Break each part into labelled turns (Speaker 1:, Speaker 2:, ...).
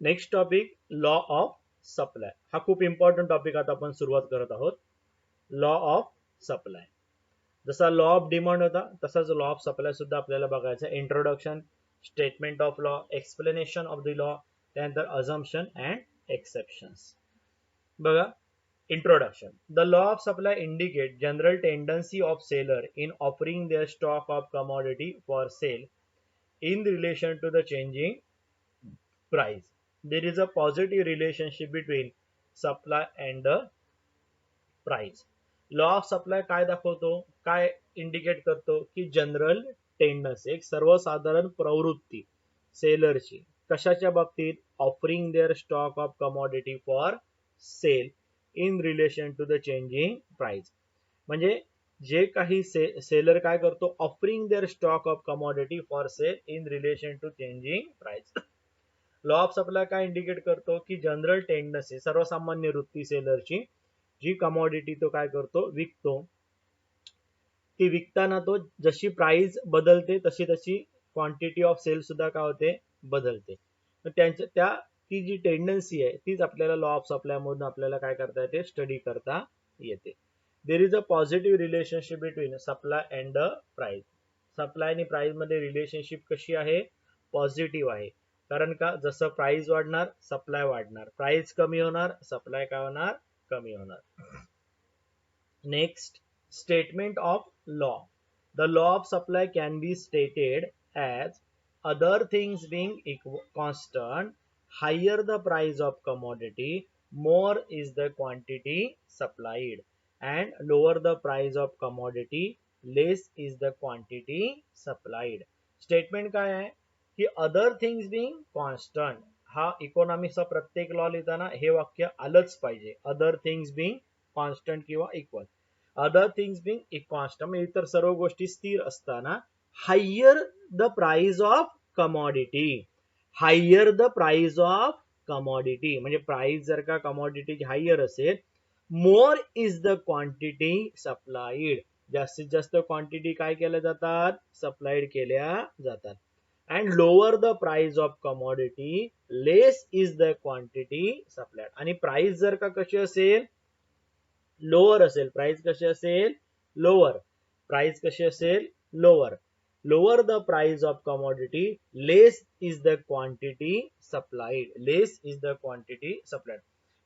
Speaker 1: Next topic law of supply. हा खूप important topic आता आपण सुरुवात करत आहोत. Law of supply. जसा लॉ ऑफ डिमांड होता तसाच लॉ ऑफ सप्लाय सुद्धा आपल्याला बघायचा. Introduction, statement of law, explanation of the law, त्यानंतर अझम्पशन अँड एक्सेप्शन्स. बघा, introduction. The law of supply indicate general tendency of seller in offering their stock of commodity for sale in relation to the changing price. There is a positive relationship between supply and the price. Law of supply काय दाखवतो, काय indicate करतो की general tendency, एक सर्वसाधारण प्रवृत्ती सेलरची कशाच्या बाबतीत, offering their stock of commodity for sale in relation to the changing price. म्हणजे जे काही सेलर काय करतो, offering their stock of commodity for sale in relation to changing price. Law of supply काय इंडिकेट करतो की जनरल टेंडन्सी, सर्वसामान्य वृत्ती सेलरची, जी कमोडिटी तो काय करतो, विकतो, ती विकताना तो जशी प्राइस बदलते तशी तशी क्वांटिटी ऑफ सेल सुद्धा काय होते, बदलते. त्या ती जी टेंडन्सी आहे तीच आपल्याला लॉ ऑफ सप्लाय मधून आपल्याला काय करता येते, स्टडी करता येते. There is a positive relationship between supply and the price. Supply आणि प्राइस मध्ये रिलेशनशिप कशी आहे, पॉझिटिव्ह आहे. कारण का, जसं प्राइस वाढणार सप्लाय वाढणार, प्राइस कमी होणार सप्लाय काय होणार, कमी होणार. Next, statement of law. The law of supply can be stated as other things being constant, higher the price of commodity, more is the quantity supplied, and lower the price of commodity, less is the quantity supplied. Statement काय आहे की other things being constant. हा इकॉनॉमिक्सचा प्रत्येक law लिहिताना हे वाक्य आलंच पाहिजे, अदर थिंग्स बिंग कॉन्स्टंट किंवा equal. Other things being constant म्हणजे इतर सर्व गोष्टी स्थिर असताना, higher the price of commodity, higher the price of commodity म्हणजे प्राइस जर का कमॉडिटीची हायर असेल, more is the quantity supplied, जास्तीत जास्त क्वांटिटी काय केल्या जातात, सप्लाइड केल्या जातात. And lower the price of commodity, less is the quantity supplied. आणि प्राइस जर का कशी असेल, लोअर असेल, प्राइस कशी असेल, लोअर, प्राइस कशी असेल, lower, lower the price of commodity, less is the quantity supplied, less is the quantity supplied.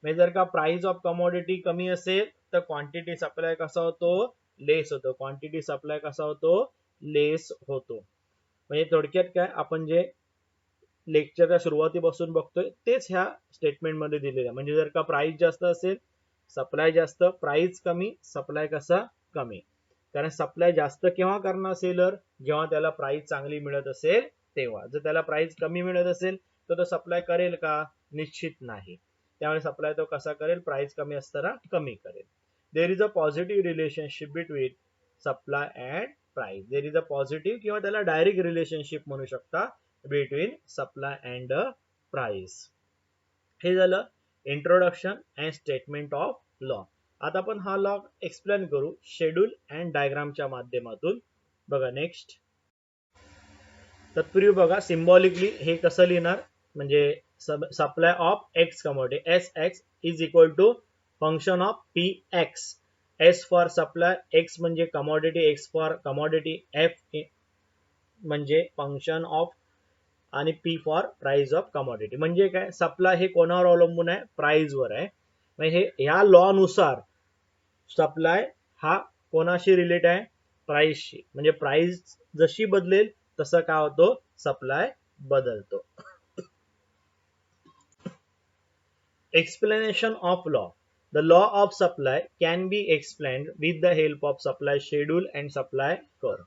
Speaker 1: म्हणजे जर का प्राइस ऑफ कमॉडिटी कमी असेल तर क्वांटिटी सप्लाय कसा होतो, लेस होतो. क्वांटिटी सप्लाय कसा होतो, लेस होतो. म्हणजे थोडक्यात काय, आपण जे लेक्चरच्या सुरुवातीपासून बघतोय तेच ह्या स्टेटमेंट मध्ये दिलेलं आहे. म्हणजे जर का प्राइस जास्त असेल, सप्लाय जास्त, प्राइस कमी, सप्लाय कसा, कमी. कारण सप्लाय जास्त केव्हा करणार सेलर, जेव्हा त्याला प्राइस चांगली मिळत असेल तेव्हा. जर त्याला प्राइस कमी मिळत असेल तर तो सप्लाय करेल का, निश्चित नाही. त्यामुळे सप्लाय तो कसा करेल, प्राइस कमी असताना कमी करेल. There is a positive relationship between supply and price. There is a positive किंवा त्याला डायरेक्ट रिलेशनशिप म्हणू शकता बिटवीन सप्लाय अँड प्राइस. हे झालं introduction and statement of law. आता आपण हा लॉ एक्सप्लेन करू शेड्यूल अँड डायग्रामच्या माध्यमातून. बघा नेक्स्ट. तत्पूर्वी बघा सिम्बॉलिकली हे कसं लिहिणार, म्हणजे supply of X commodity, S X is equal to function of P X. S for supply, X म्हणजे commodity, X for commodity, F म्हणजे फंक्शन ऑफ, आणि P for price of commodity. म्हणजे काय, सप्लाय हे कोणावर अवलंबून आहे, प्राइसवर आहे. म्हणजे ह्या लॉ नुसार सप्लाय हा कोणाशी रिलेट आहे, प्राइसशी. म्हणजे प्राइस जशी बदलेल तसं काय होतो, सप्लाय बदलतो. Explanation of law. The law of supply can be explained with the help of supply schedule and supply curve.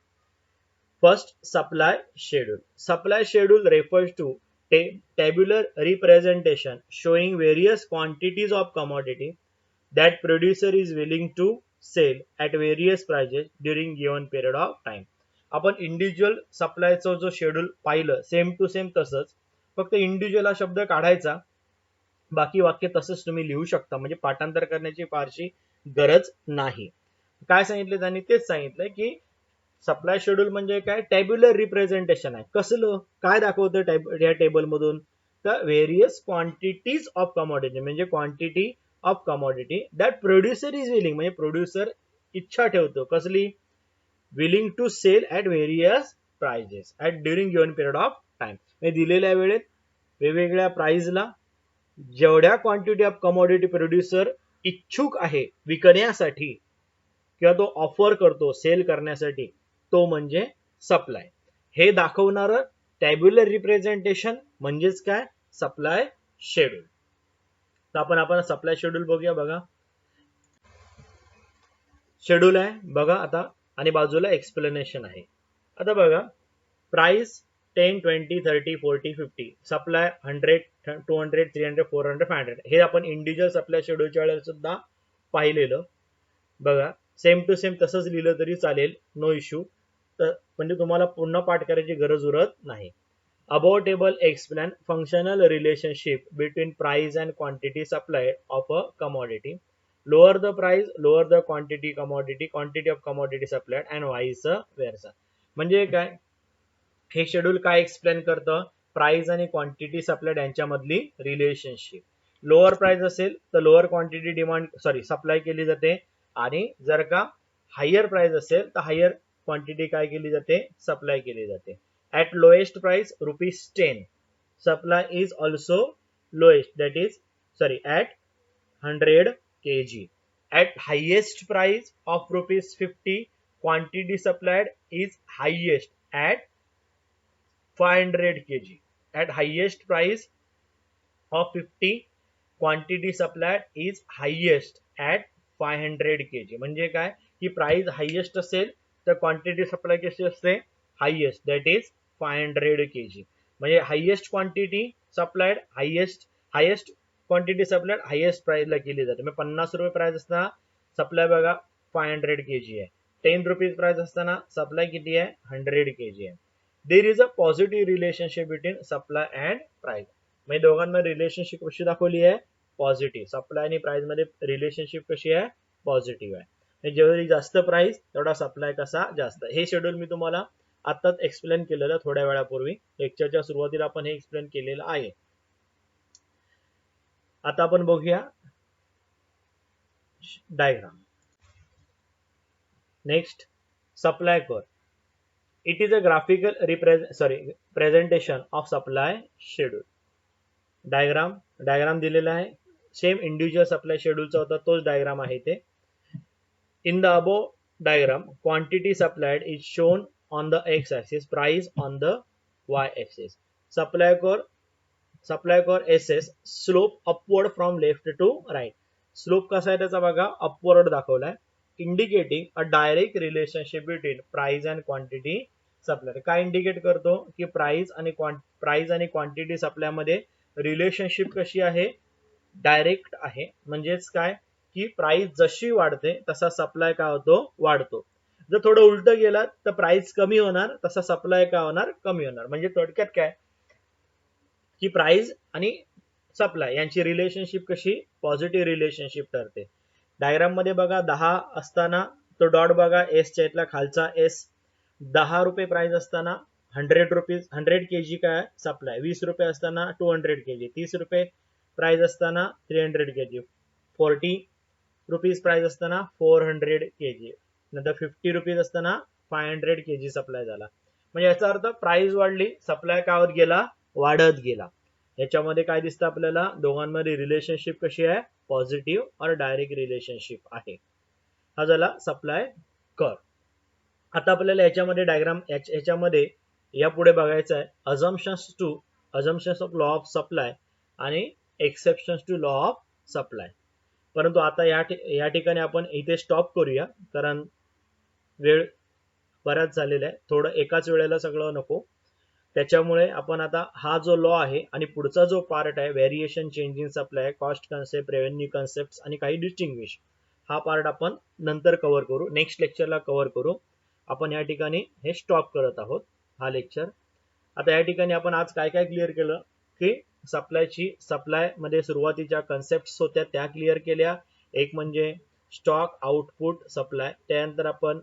Speaker 1: First, supply schedule. Supply schedule refers to tabular representation showing various quantities of commodity that producer is willing to sell at various prices during given period of time. आपण individual सप्लायचा जो schedule पाहिलं, same to same तसंच, फक्त individual हा शब्द काढायचा, बाकी वाक्य तसंच तुम्ही लिहू शकता. म्हणजे पाठांतर करण्याची फारशी गरज नाही. काय सांगितलं त्यांनी, तेच सांगितलंय की सप्लाय शेड्यूल म्हणजे काय, टॅब्युलर रिप्रेझेंटेशन आहे. कसलं, काय दाखवतं या टेबल मधून, the various quantities of commodity, म्हणजे quantity of commodity that producer is willing, म्हणजे प्रोड्युसर इच्छा ठेवतो कसली, willing to sell at various prices at during given period of time, म्हणजे दिलेल्या वेळेत वेगवेगळ्या प्राइसला जेवढ्या क्वांटिटी ऑफ कमॉडिटी प्रोड्युसर इच्छुक आहे विकण्यासाठी किंवा तो ऑफर करतो सेल करण्यासाठी, तो म्हणजे सप्लाय. हे दाखवणारं टॅब्युलर रिप्रेझेंटेशन म्हणजेच काय, सप्लाय शेड्यूल. तर आपण सप्लाय शेड्यूल बघूया. बघा शेड्यूल आहे बघा आता, आणि बाजूला एक्सप्लेनेशन आहे. आता बघा प्राइस 10, 20, 30, 40, 50, सप्लाय 100, 200, 300, 400, 500, हे आपण इंडिव्हिज्युअल सप्लाय शेड्यूलच्या वेळेला सुद्धा पाहिलेलं. बघा सेम टू सेम तसंच लिहिलं तरी चालेल, नो इश्यू. तर म्हणजे तुम्हाला पुन्हा पाठ करायची गरज उरत नाही. Above table explain functional relationship between price and quantity supply of a commodity. Lower the price lower the quantity quantity of commodity supply and vice versa. म्हणजे काय, हे शेड्यूल काय एक्सप्लेन करतं, प्राइस आणि क्वांटिटी सप्लाय यांच्यामधली relationship. Lower price असेल तर lower quantity supply केली जाते, आणि जर का हायर प्राइस असेल तर हायर क्वांटिटी काय केली जाते, सप्लाय केली जाते. At lowest price ₹10 supply is also lowest, that is at 100 kg. At highest price of ₹50 quantity supplied is highest at 500 kg. At highest price of 50 quantity supplied is highest at 500 kg. म्हणजे काय की price highest असेल तर quantity supply कशी असते, highest, that is 500 kg. म्हणजे highest quantity supplied highest quantity supplied highest प्राइसला केली जाते. म्हणजे ₹50 प्राइस असताना सप्लाय बघा 500 kg आहे. ₹10 प्राइस असताना सप्लाय किती आहे, 100 kg आहे. There is a positive relationship between supply and price. म्हणजे दोघांमध्ये रिलेशनशिप कशी दाखवली आहे, पॉझिटिव्ह. सप्लाय आणि प्राइस मध्ये रिलेशनशिप कशी आहे, पॉझिटिव्ह आहे. जेवढी जास्त प्राइस तेवढा सप्लाय कसा जास्त. हे शेड्यूल मी तुम्हाला आताच एक्सप्लेन केलेलं थोड्या वेळापूर्वी, लेक्चरच्या सुरुवातीला आपण हे एक्सप्लेन केलेलं आहे. आता आपण बघूया diagram. Next supply curve. It is a graphical presentation of supply schedule. Diagram दिलेला आहे, सेम इंडिव्हिज्युअल सप्लाय शेड्यूलचा होता तोच डायग्राम आहे ते. In the above diagram quantity supplied is shown on the X axis, price on the Y axis. Supply curve SS slope upward from left to right. Slope कसा आहे त्याचा बघा, upward दाखवलाय, indicating a direct relationship between price and quantity supply. काय indicate करतो की price आणि quantity supply मध्ये रिलेशनशिप कशी आहे, डायरेक्ट आहे. म्हणजेच काय की प्राइस जशी वाढते तसा सप्लाय काय होतो, वाढतो. जर थोडं उलट गेला तर प्राइस कमी होणार, तसा सप्लाय काय होणार, कमी होणार. म्हणजे थोडक्यात काय की प्राइस आणि सप्लाय यांची रिलेशनशिप कशी, पॉझिटिव्ह रिलेशनशिप ठरते. डायग्राम मध्ये बघा 10 असताना तो डॉट बघा एसच्या इथला खालचा एस, ₹10 प्राइस असताना 100 kg काय सप्लाय, ₹20 असताना 200 kg, ₹30 प्राइस असताना 300 kg, ₹40 प्राइस असताना 400 kg, नंतर ₹50 असताना 500 kg सप्लाय झाला. म्हणजे याचा अर्थ प्राइस वाढली, सप्लाय काय होत गेला, वाढत गेला. याच्यामध्ये काय दिसतं आपल्याला, दोघांमध्ये रिलेशनशिप कशी आहे, पॉझिटिव्ह और डायरेक्ट रिलेशनशिप आहे. हा झाला सप्लाय कर्व. आता आपल्याला याच्यामध्ये डायग्राम याच्यामध्ये यापुढे बघायचं आहे assumptions of law of supply आणि exceptions to law of supply. परंतु आता या ठिकाणी आपण इथे स्टॉप करूया, कारण वेळ बराच झालेला आहे, थोडं एकाच वेळेला सगळं नको. त्याच्यामुळे आपण आता हा जो लॉ आहे आणि पुढचा जो पार्ट आहे variation, change in supply, cost concept, revenue concept आणि काही डिस्टिंग्विश, हा पार्ट आपण नंतर कव्हर करू, नेक्स्ट लेक्चरला कव्हर करू. आपण या ठिकाणी हे स्टॉप करत आहोत हा लेक्चर. आता या ठिकाणी आपण आज काय काय क्लिअर केलं की सप्लाय मध्ये सुरुवातीच्या कन्सेप्ट होत्या त्या क्लिअर केल्या. एक म्हणजे स्टॉक, आउटपुट, सप्लाय. त्यानंतर आपण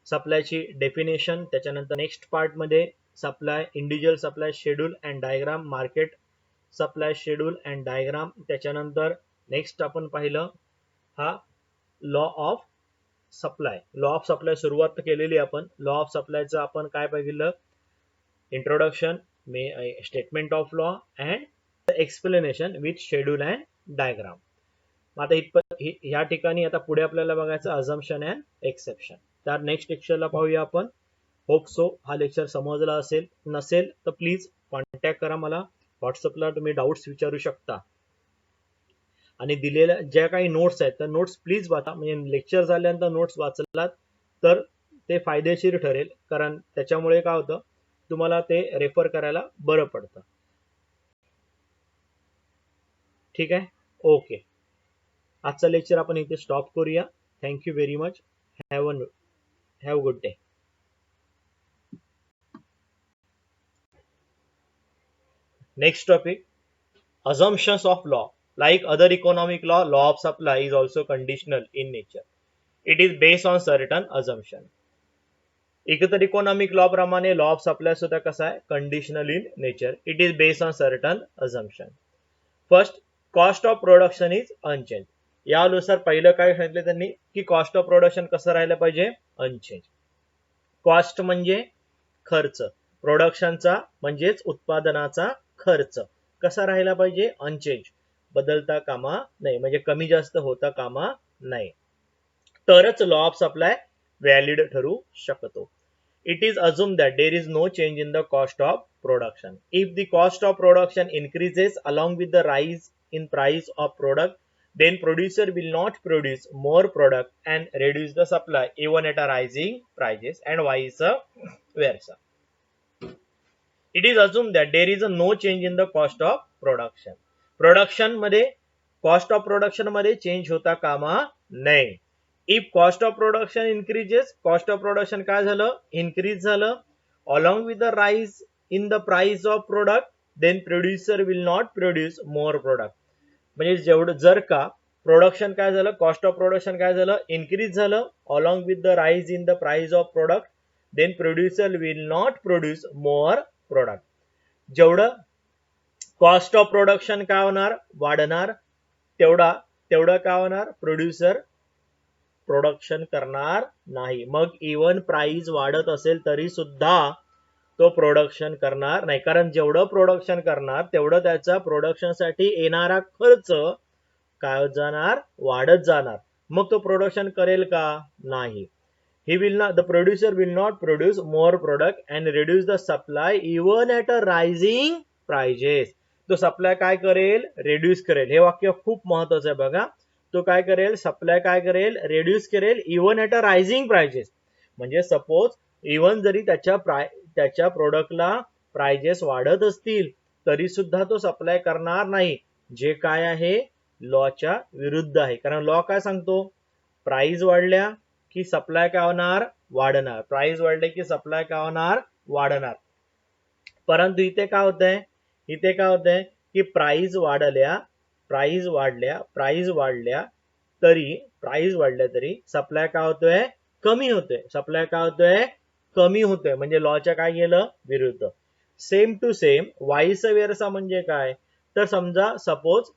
Speaker 1: सप्लायची डेफिनेशन, त्याच्यानंतर नेक्स्ट पार्ट मध्ये supply, individual supply schedule and diagram, market supply schedule and diagram. त्याच्यानंतर नेक्स्ट आपण पाहिलं हा law of supply. Law of supply सुरुवात केलेली आपण. लॉ ऑफ सप्लायचं आपण काय पाहिलं, introduction, statement of law and explanation with schedule and diagram. आता ह्या ठिकाणी आता पुढे आपल्याला बघायचं अझम्पशन अँड एक्सेप्शन. तर नेक्स्ट लेक्चरला पाहूया आपण. होप सो हा लेक्चर समजला असेल. नसेल तर प्लीज कॉन्टॅक्ट करा मला व्हॉट्सअपला. तुम्ही डाऊट्स विचारू शकता. आणि दिलेल्या ज्या काही नोट्स आहेत तर नोट्स प्लीज वाचा. म्हणजे लेक्चर झाल्यानंतर नोट्स वाचलात तर ते फायदेशीर ठरेल, कारण त्याच्यामुळे काय होतं तुम्हाला ते रेफर करायला बरं पडतं. ठीक आहे, ओके. आजचा लेक्चर आपण इथे स्टॉप करूया. Thank you very much. Have good day. Next topic, assumptions of law. Like other economic law, law of supply is also conditional in nature. It is based on certain assumption. इतर economic law प्रमाणे law of supply सुद्धा कसा आहे, conditional in nature. It is based on certain assumption. First, cost of production is unchange. यानुसार पहिलं काय सांगितलं त्यांनी की कॉस्ट ऑफ प्रोडक्शन कसं राहिलं पाहिजे, अनचेंज. कॉस्ट म्हणजे खर्च, प्रोडक्शनचा म्हणजेच उत्पादनाचा खर्च कसा राहिला पाहिजे, अनचेंज, बदलता कामा नाही, म्हणजे कमी जास्त होता कामा नाही. तरच लॉ ऑफ सप्लाय व्हॅलिड ठरू शकतो. It is assume that there is no change in the cost of production. If the cost of production increases along with the rise in price of product, then producer will not produce more product and reduce the supply even at a rising prices and vice versa. It is assumed that there is a no change in the cost of production. Production मध्ये cost of production मध्ये change होता कामा नाही. If cost of production increases, cost of production काय झालं, increase झालं along with the rise in the price of product, then producer will not produce more product. म्हणजे जेवढं जर का प्रोडक्शन काय झालं, कॉस्ट ऑफ प्रोडक्शन काय झालं, इन्क्रीज झालं along with the rise in the price of product, then producer will not produce more product. जेवढं कॉस्ट ऑफ प्रोडक्शन काय होणार, वाढणार, तेवढं काय होणार, प्रोड्युसर प्रोडक्शन करणार नाही. मग इवन प्राइस वाढत असेल तरी सुद्धा तो प्रोडक्शन करणार नाही, कारण जेवढं प्रोडक्शन करणार तेवढं त्याचा प्रोडक्शनसाठी येणारा खर्च काय जाणार, वाढत जाणार. मग तो प्रोडक्शन करेल का, नाही. He will not, the producer will not produce more product and reduce the supply even at a rising prices. तो सप्लाय काय करेल, रिड्यूस करेल. हे वाक्य खूप महत्वाचं आहे बघा. तो काय करेल, सप्लाय काय करेल, रिड्यूस करेल even at a rising prices. म्हणजे सपोज इवन जरी त्याच्या प्रोडक्टला प्राइजेस वाढत असतील तरी सुद्धा तो सप्लाय करणार नाही, जे काय आहे लॉच्या विरुद्ध आहे. कारण लॉ काय सांगतो, प्राइस वाढल्या की सप्लाय काय होणार, वाढणार. प्राइस वाढले की सप्लाय काय होणार, वाढणार. परंतु इथे काय होतंय, की प्राइस वाढल्या तरी सप्लाय काय होतोय, कमी होतोय. सप्लाय काय होतोय, कमी होतोय. म्हणजे लॉच्या काय गेलं, विरुद्ध. Same to same vice versa म्हणजे काय, तर समजा सपोज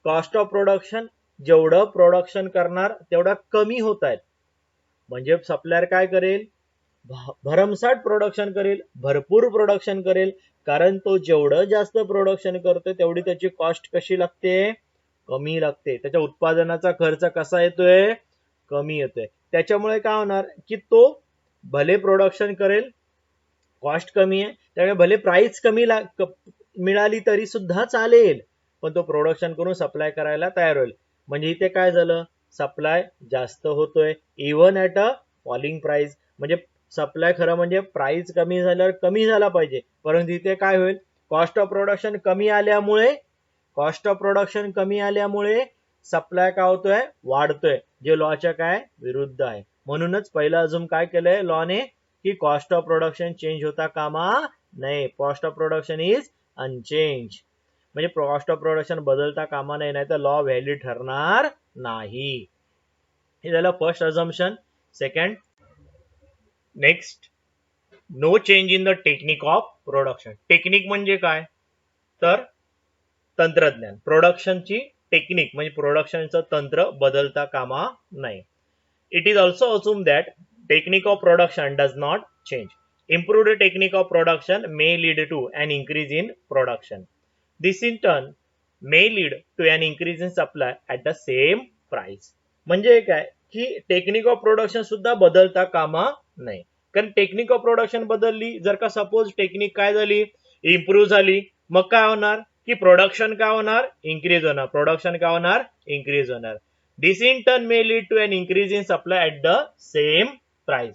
Speaker 1: कॉस्ट ऑफ प्रोडक्शन जेवढं प्रोडक्शन करणार तेवढा कमी होत आहेत, म्हणजे सप्लायर काय करेल, भरमसाठ प्रोडक्शन करेल, भरपूर प्रोडक्शन करेल. कारण तो जेवढं जास्त प्रोडक्शन करतोय तेवढी त्याची कॉस्ट कशी लागते, कमी लागते. त्याच्या उत्पादनाचा खर्च कसा येतोय, कमी येतोय. त्याच्यामुळे काय होणार की तो भले प्रोडक्शन करेल, कॉस्ट कमी आहे, त्यामुळे भले प्राइस कमी मिळाली तरी सुद्धा चालेल, पण तो प्रोडक्शन करून सप्लाय करायला तयार होईल. म्हणजे इथे काय झालं, सप्लाय जास्त होतोय even at a falling price. म्हणजे सप्लाय खरं म्हणजे प्राइस कमी झाल्यावर कमी झाला पाहिजे, परंतु इथे काय होईल, कॉस्ट ऑफ प्रोडक्शन कमी आल्यामुळे सप्लाय काय होतोय, वाढतोय, जे लॉच्या काय विरुद्ध आहे. म्हणूनच पहिला अजून काय केलंय लॉने, की कॉस्ट ऑफ प्रोडक्शन चेंज होता कामा नाही. Cost of production is unchange. म्हणजे कॉस्ट ऑफ प्रोडक्शन बदलता कामा नाही, नाही तर लॉ व्हॅलिड ठरणार नाही. हे झालं first assumption. Second, next no change in the technique of production. Technique म्हणजे काय, तर तंत्रज्ञान. प्रोडक्शनची टेक्निक म्हणजे प्रोडक्शनचं तंत्र बदलता कामा नये. It is also assume that technique of production does not change. Improved technique of production may lead to an increase in production. This in turn may lead to an increase in supply at the same price. म्हणजे काय की technique of production सुद्धा बदलता कामा नये. कारण technique of production बदलली, जर का सपोज टेक्निक काय झाली, इम्प्रूव्ह झाली, मग काय होणार की प्रोडक्शन काय होणार, इन्क्रीज होणार. प्रोडक्शन काय होणार, इन्क्रीज होणार. This in turn may lead to an increase in supply at the same price.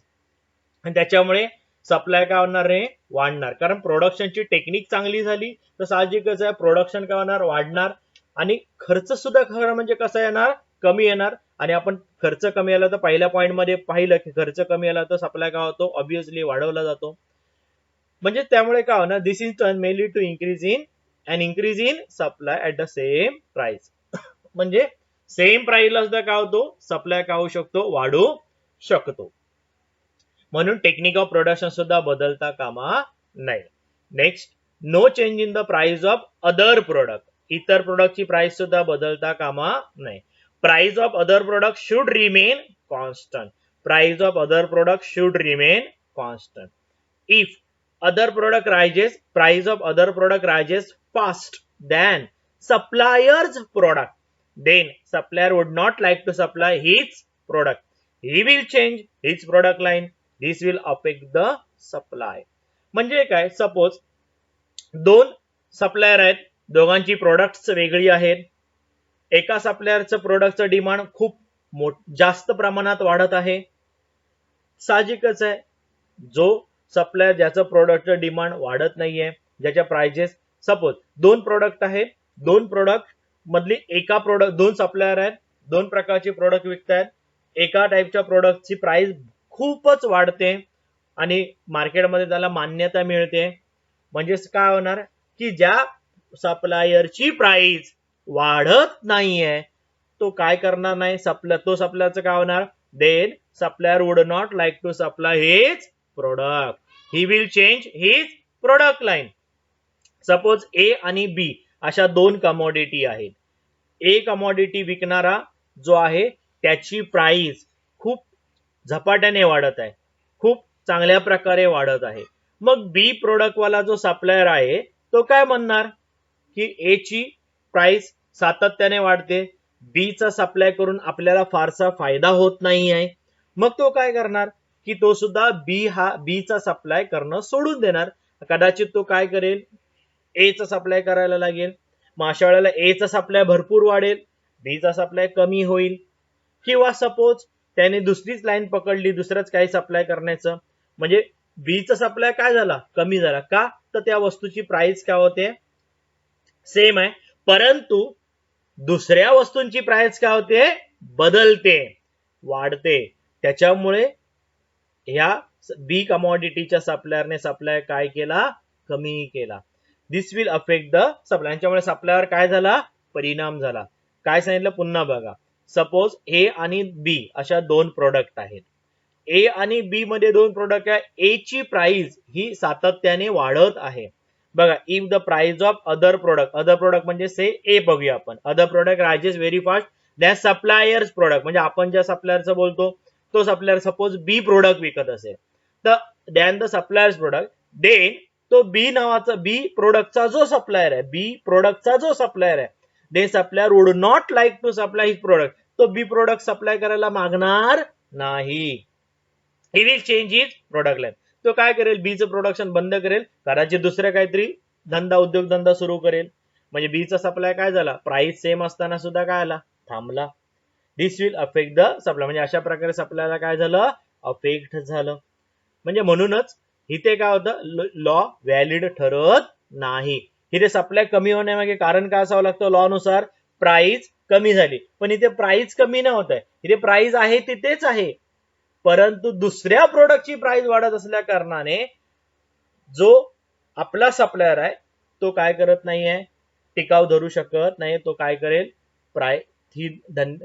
Speaker 1: आणि त्याच्यामुळे सप्लाय काय होणार रे, वाढणार. कारण प्रोडक्शनची टेक्निक चांगली झाली तर साहजिकच आहे प्रोडक्शन काय होणार, वाढणार. आणि खर्च सुद्धा खरं म्हणजे कसा येणार, कमी येणार. आणि आपण खर्च कमी आला तर पहिल्या पॉइंट मध्ये पाहिलं की खर्च कमी आला तर सप्लाय काय होतो, ऑब्विसली वाढवला जातो. म्हणजे त्यामुळे काय होणार, this is turn may lead to increase in supply at the same price. म्हणजे सेम प्राइसला सुद्धा काय होतो, सप्लाय काय होऊ शकतो, वाढू शकतो. म्हणून टेक्निक ऑफ प्रोडक्शन सुद्धा बदलता कामा नये. Next, no change in the price of other product. इतर प्रोडक्टची प्राइस सुद्धा बदलता कामा नये. Price of other product should remain constant. Price of other product should remain constant. If other product rises, price of other product rises fast than supplier's product, then supplier would not like to supply his product. He will change his product line. This will affect the supply. म्हणजे काय, suppose दोन supplier आहेत, दोघांची products वेगळी आहेत. एका सप्लायरचं प्रोडक्टचं demand खूप जास्त प्रमाणात वाढत आहे. साहजिकच आहे जो सप्लायर ज्याचं प्रोडक्टचं डिमांड वाढत नाहीये, ज्याच्या प्राइजेस, सपोज दोन प्रोडक्ट आहेत, दोन प्रोडक्ट मधली एका प्रोडक्ट, दोन सप्लायर आहेत, दोन प्रकारचे प्रोडक्ट विकतायत. एका टाइपच्या प्रोडक्टची प्राइस खूपच वाढते आणि मार्केटमध्ये त्याला मान्यता मिळते. म्हणजेच काय होणार की ज्या सप्लायरची प्राइस वाढत नाहीये तो काय करणार नाही, तो सप्लायरचं काय होणार, then supplier would not like to supply his product. He will change his product line. Suppose A आणि बी अशा दोन कमोडिटी आहेत. ए कमोडिटी विकणारा जो आहे त्याची प्राइस खूप झपाट्याने वाढत आहे, खूप चांगल्या प्रकारे वाढत आहे. मग बी प्रोडक्ट वाला जो सप्लायर आहे तो काय म्हणणार की ए ची प्राइस सातत्याने वाढते, बी चा सप्लाय करून आपल्याला फारसा फायदा होत नाही आहे. मग तो काय करणार की तो सुद्धा बी चा सप्लाय करणं सोडून देणार. कदाचित तो काय करेल, ए चा सप्लाय करायला लागेल. मग अशा वेळेला ए चा सप्लाय भरपूर वाढेल, बी चा सप्लाय कमी होईल. किंवा सपोज त्याने दुसरीच लाईन पकडली, दुसरंच काही सप्लाय करण्याचं, म्हणजे बी चा सप्लाय काय झाला, कमी झाला. का तर त्या वस्तूची प्राइस काय होते, सेम आहे, परंतु दुसऱ्या वस्तूंची प्राइस काय होते, बदलते, वाढते. त्याच्यामुळे ह्या बी कमोडिटीच्या सप्लायरने सप्लाय काय केला, कमी केला. दिस विल अफेक्ट द सप्लाय. त्यामुळे सप्लायर काय झाला, परिणाम झाला. काय सांगितलं पुन्हा बघा. सपोज ए आणि बी अशा दोन प्रोडक्ट आहेत. ए आणि बी मध्ये दोन प्रोडक्ट आहे. ए ची प्राइस ही सातत्याने वाढत आहे. बघा, if the price of other product म्हणजे से ए बघूया आपण. Other product rises very fast than suppliers product, म्हणजे आपण ज्या सप्लायरचं बोलतो तो सप्लायर सपोज बी प्रोडक्ट विकत असेल तर than the supplier's product, then तो बी नावाचा बी प्रोडक्टचा जो सप्लायर आहे then supplier would not like to supply his product. तो बी प्रोडक्ट सप्लाय करायला मागणार नाही. He will change his product line. तो काय करेल, बीचं प्रोडक्शन बंद करेल, कदाचित दुसऱ्या काहीतरी उद्योगधंदा सुरू करेल. म्हणजे बीचा सप्लाय काय झाला, प्राइस सेम असताना सुद्धा काय आला, थांबला. दिस विल अफेक्ट द सप्लाय. म्हणजे अशा प्रकारे सप्लायला काय झालं, अफेक्ट झालं. म्हणजे म्हणूनच इथे काय होतं, लॉ व्हॅलिड ठरत नाही. इथे सप्लाय कमी होण्यामागे कारण काय असावं लागतं, लॉ नुसार प्राइस कमी झाली. पण इथे प्राइस कमी नाही होत आहे, इथे प्राइस आहे तिथेच आहे, परंतु दुसऱ्या प्रोडक्टची प्राइस वाढत असल्या कारणाने जो आपला सप्लायर आहे तो काय करत नाहीये, टिकाव धरू शकत नाही. तो काय करेल, ही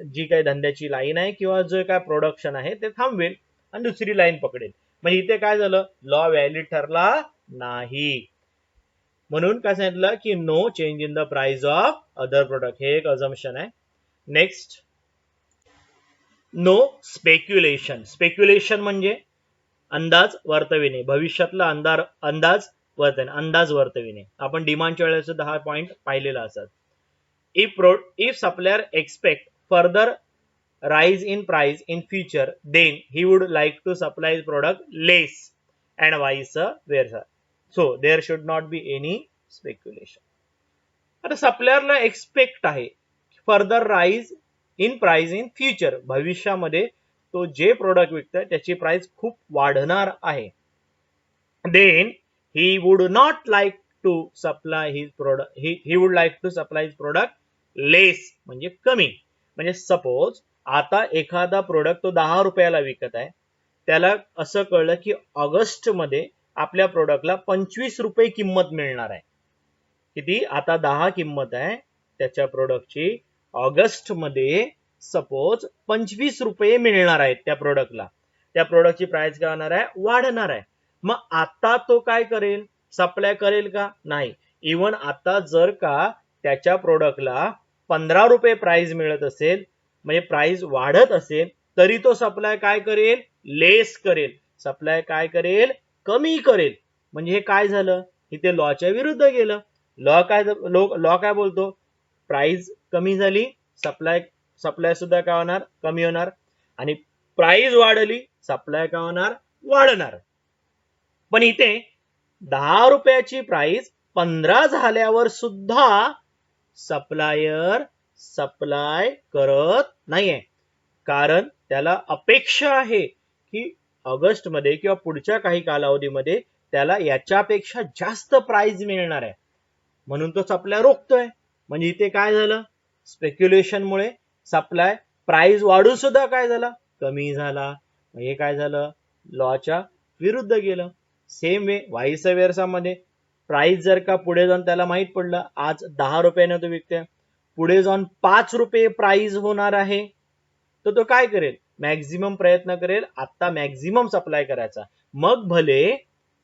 Speaker 1: जी काही धंद्याची लाईन आहे किंवा जे काय प्रोडक्शन आहे ते थांबवेल आणि दुसरी लाईन पकडेल. म्हणजे इथे काय झालं, लॉ व्हॅलिड ठरला नाही. म्हणून काय सांगितलं की no change in the price of other product, हे एक अझम्पशन आहे. Next, no speculation. स्पेक्युलेशन म्हणजे अंदाज वर्तविणे, भविष्यातला अंदाज वर्तविणे, अंदाज वर्तविणे. आपण डिमांडच्या वेळेस सुद्धा हा पॉइंट पाहिलेला असत. If supplier expect further rise in price in future, then he would like to supply his product less and vice versa. So there should not be any speculation. आता सप्लायरला एक्सपेक्ट आहे further rise in price in future, भविष्यामध्ये तो जे product विकतोय त्याची price खूप वाढणार आहे. Then he would not like to supply his product, he would like to supply his product less म्हणजे कमी. म्हणजे सपोज आता एखादा प्रोडक्ट तो 10 रुपयाला विकत आहे, त्याला असं कळलं की ऑगस्ट मध्ये आपल्या प्रोडक्टला 25 रुपये किंमत मिळणार आहे. किती, आता 10 किंमत आहे त्याच्या प्रोडक्टची, ऑगस्ट मध्ये सपोज 25 रुपये मिळणार आहेत त्या प्रोडक्टला, त्या प्रोडक्टची प्राइस काय होणार आहे, वाढणार आहे. मग आता तो काय करेल, सप्लाय करेल का, नाही. इवन आता जर का त्याच्या प्रोडक्टला 15 रुपये प्राइस मिळत असेल, म्हणजे प्राइस वाढत असेल, तरी तो सप्लाय काय करेल, लेस करेल. सप्लाय काय करेल, कमी करेल. म्हणजे हे काय झालं, इथे लॉच्या विरुद्ध गेलं. लॉ काय बोलतो, प्राइस कमी झाली, सप्लाय सुद्धा काय होणार, कमी होणार. आणि प्राइस वाढली, सप्लाय काय होणार, वाढणार. पण इथे 10 रुपयाची प्राइस 15 झाल्यावर सुद्धा सप्लायर सप्लाय करत नाहीये, कारण त्याला अपेक्षा आहे की ऑगस्ट मध्ये किंवा पुढच्या काही कालावधीमध्ये त्याला याच्यापेक्षा जास्त प्राइस मिळणार आहे, म्हणून तो सप्लाय रोखतोय. म्हणजे इथे काय झालं, स्पेक्युलेशनमुळे सप्लाय प्राइस वाढून सुद्धा काय झाला, कमी झाला. हे काय झालं, लॉच्या विरुद्ध गेलं. सेम वे व्हाईस वर्सा मध्ये प्राइस जर का पुढे जाऊन त्याला माहित पडलं आज 10 रुपयाने तो विकतोय, पुढे जाऊन 5 रुपये प्राइस होणार आहे, तर तो काय करेल, मॅक्झिमम प्रयत्न करेल आता मॅक्झिमम सप्लाय करायचा. मग भले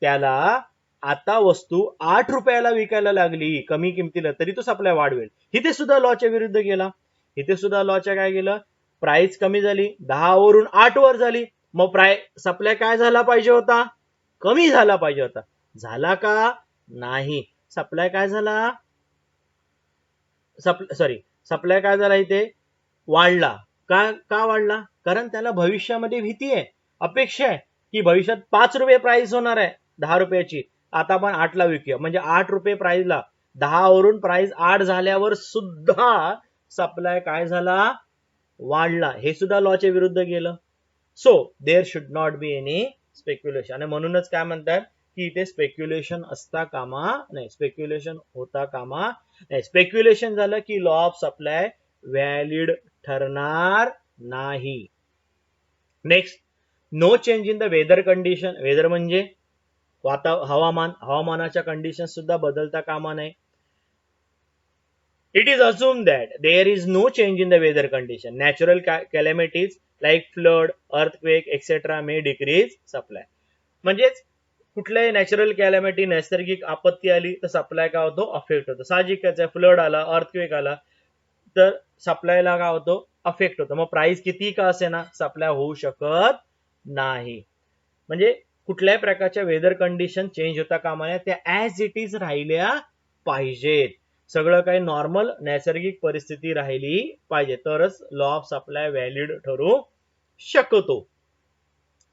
Speaker 1: त्याला आता वस्तू 8 रुपयाला विकायला लागली कमी किमतीला, तरी तो सप्लाय वाढवेल. इथे सुद्धा लॉच्या विरुद्ध गेला. इथे सुद्धा लॉच्या काय गेलं, प्राइस कमी झाली, 10 वरून 8 वर झाली. मग सप्लाय काय झाला पाहिजे होता, कमी झाला पाहिजे होता. झाला का, नाही. सप्लाय काय झाला, सप्लाय काय झाला, इथे वाढला. का वाढला, कारण त्याला भविष्यामध्ये भीती आहे, अपेक्षा आहे की भविष्यात 5 रुपये प्राइस होणार आहे 10 रुपयाची, आता आपण 8 ला विकूया. म्हणजे 8 रुपये प्राइसला 10 वरून प्राइस 8 झाल्यावर सुद्धा सप्लाय काय झाला, वाढला. हे सुद्धा लॉच्या विरुद्ध गेलं. So there should not be any speculation. आणि म्हणूनच काय म्हणतात की इथे स्पेक्युलेशन असता कामा नाही, स्पेक्युलेशन होता कामा नाही. स्पेक्युलेशन झालं की लॉ ऑफ सप्लाय व्हॅलिड ठरणार नाही. Next, no change in the weather condition. Weather म्हणजे हवामान, हवामानाच्या कंडिशन सुद्धा बदलता कामा नये. It is assumed that there is no change in the weather condition. Natural calamities like flood, earthquake, etc. may decrease supply. म्हणजेच कुठल्याही नॅचरल कॅलॅमिटी, नैसर्गिक आपत्ती आली तर सप्लाय काय होतो, अफेक्ट होतो. साहजिकच आहे, फ्लड आला, अर्थक्वेक आला तर सप्लायला काय होतो, अफेक्ट होतो. मग प्राइस किती का असे ना, सप्लाय होऊ शकत नाही. म्हणजे कुठल्याही प्रकारच्या वेदर कंडिशन चेंज होता कामा नये, त्या ऍज इट इज राहिल्या पाहिजेत. सगळं काही नॉर्मल नैसर्गिक परिस्थिती राहिली पाहिजे, तरच लॉ ऑफ सप्लाय व्हॅलिड ठरू शकतो.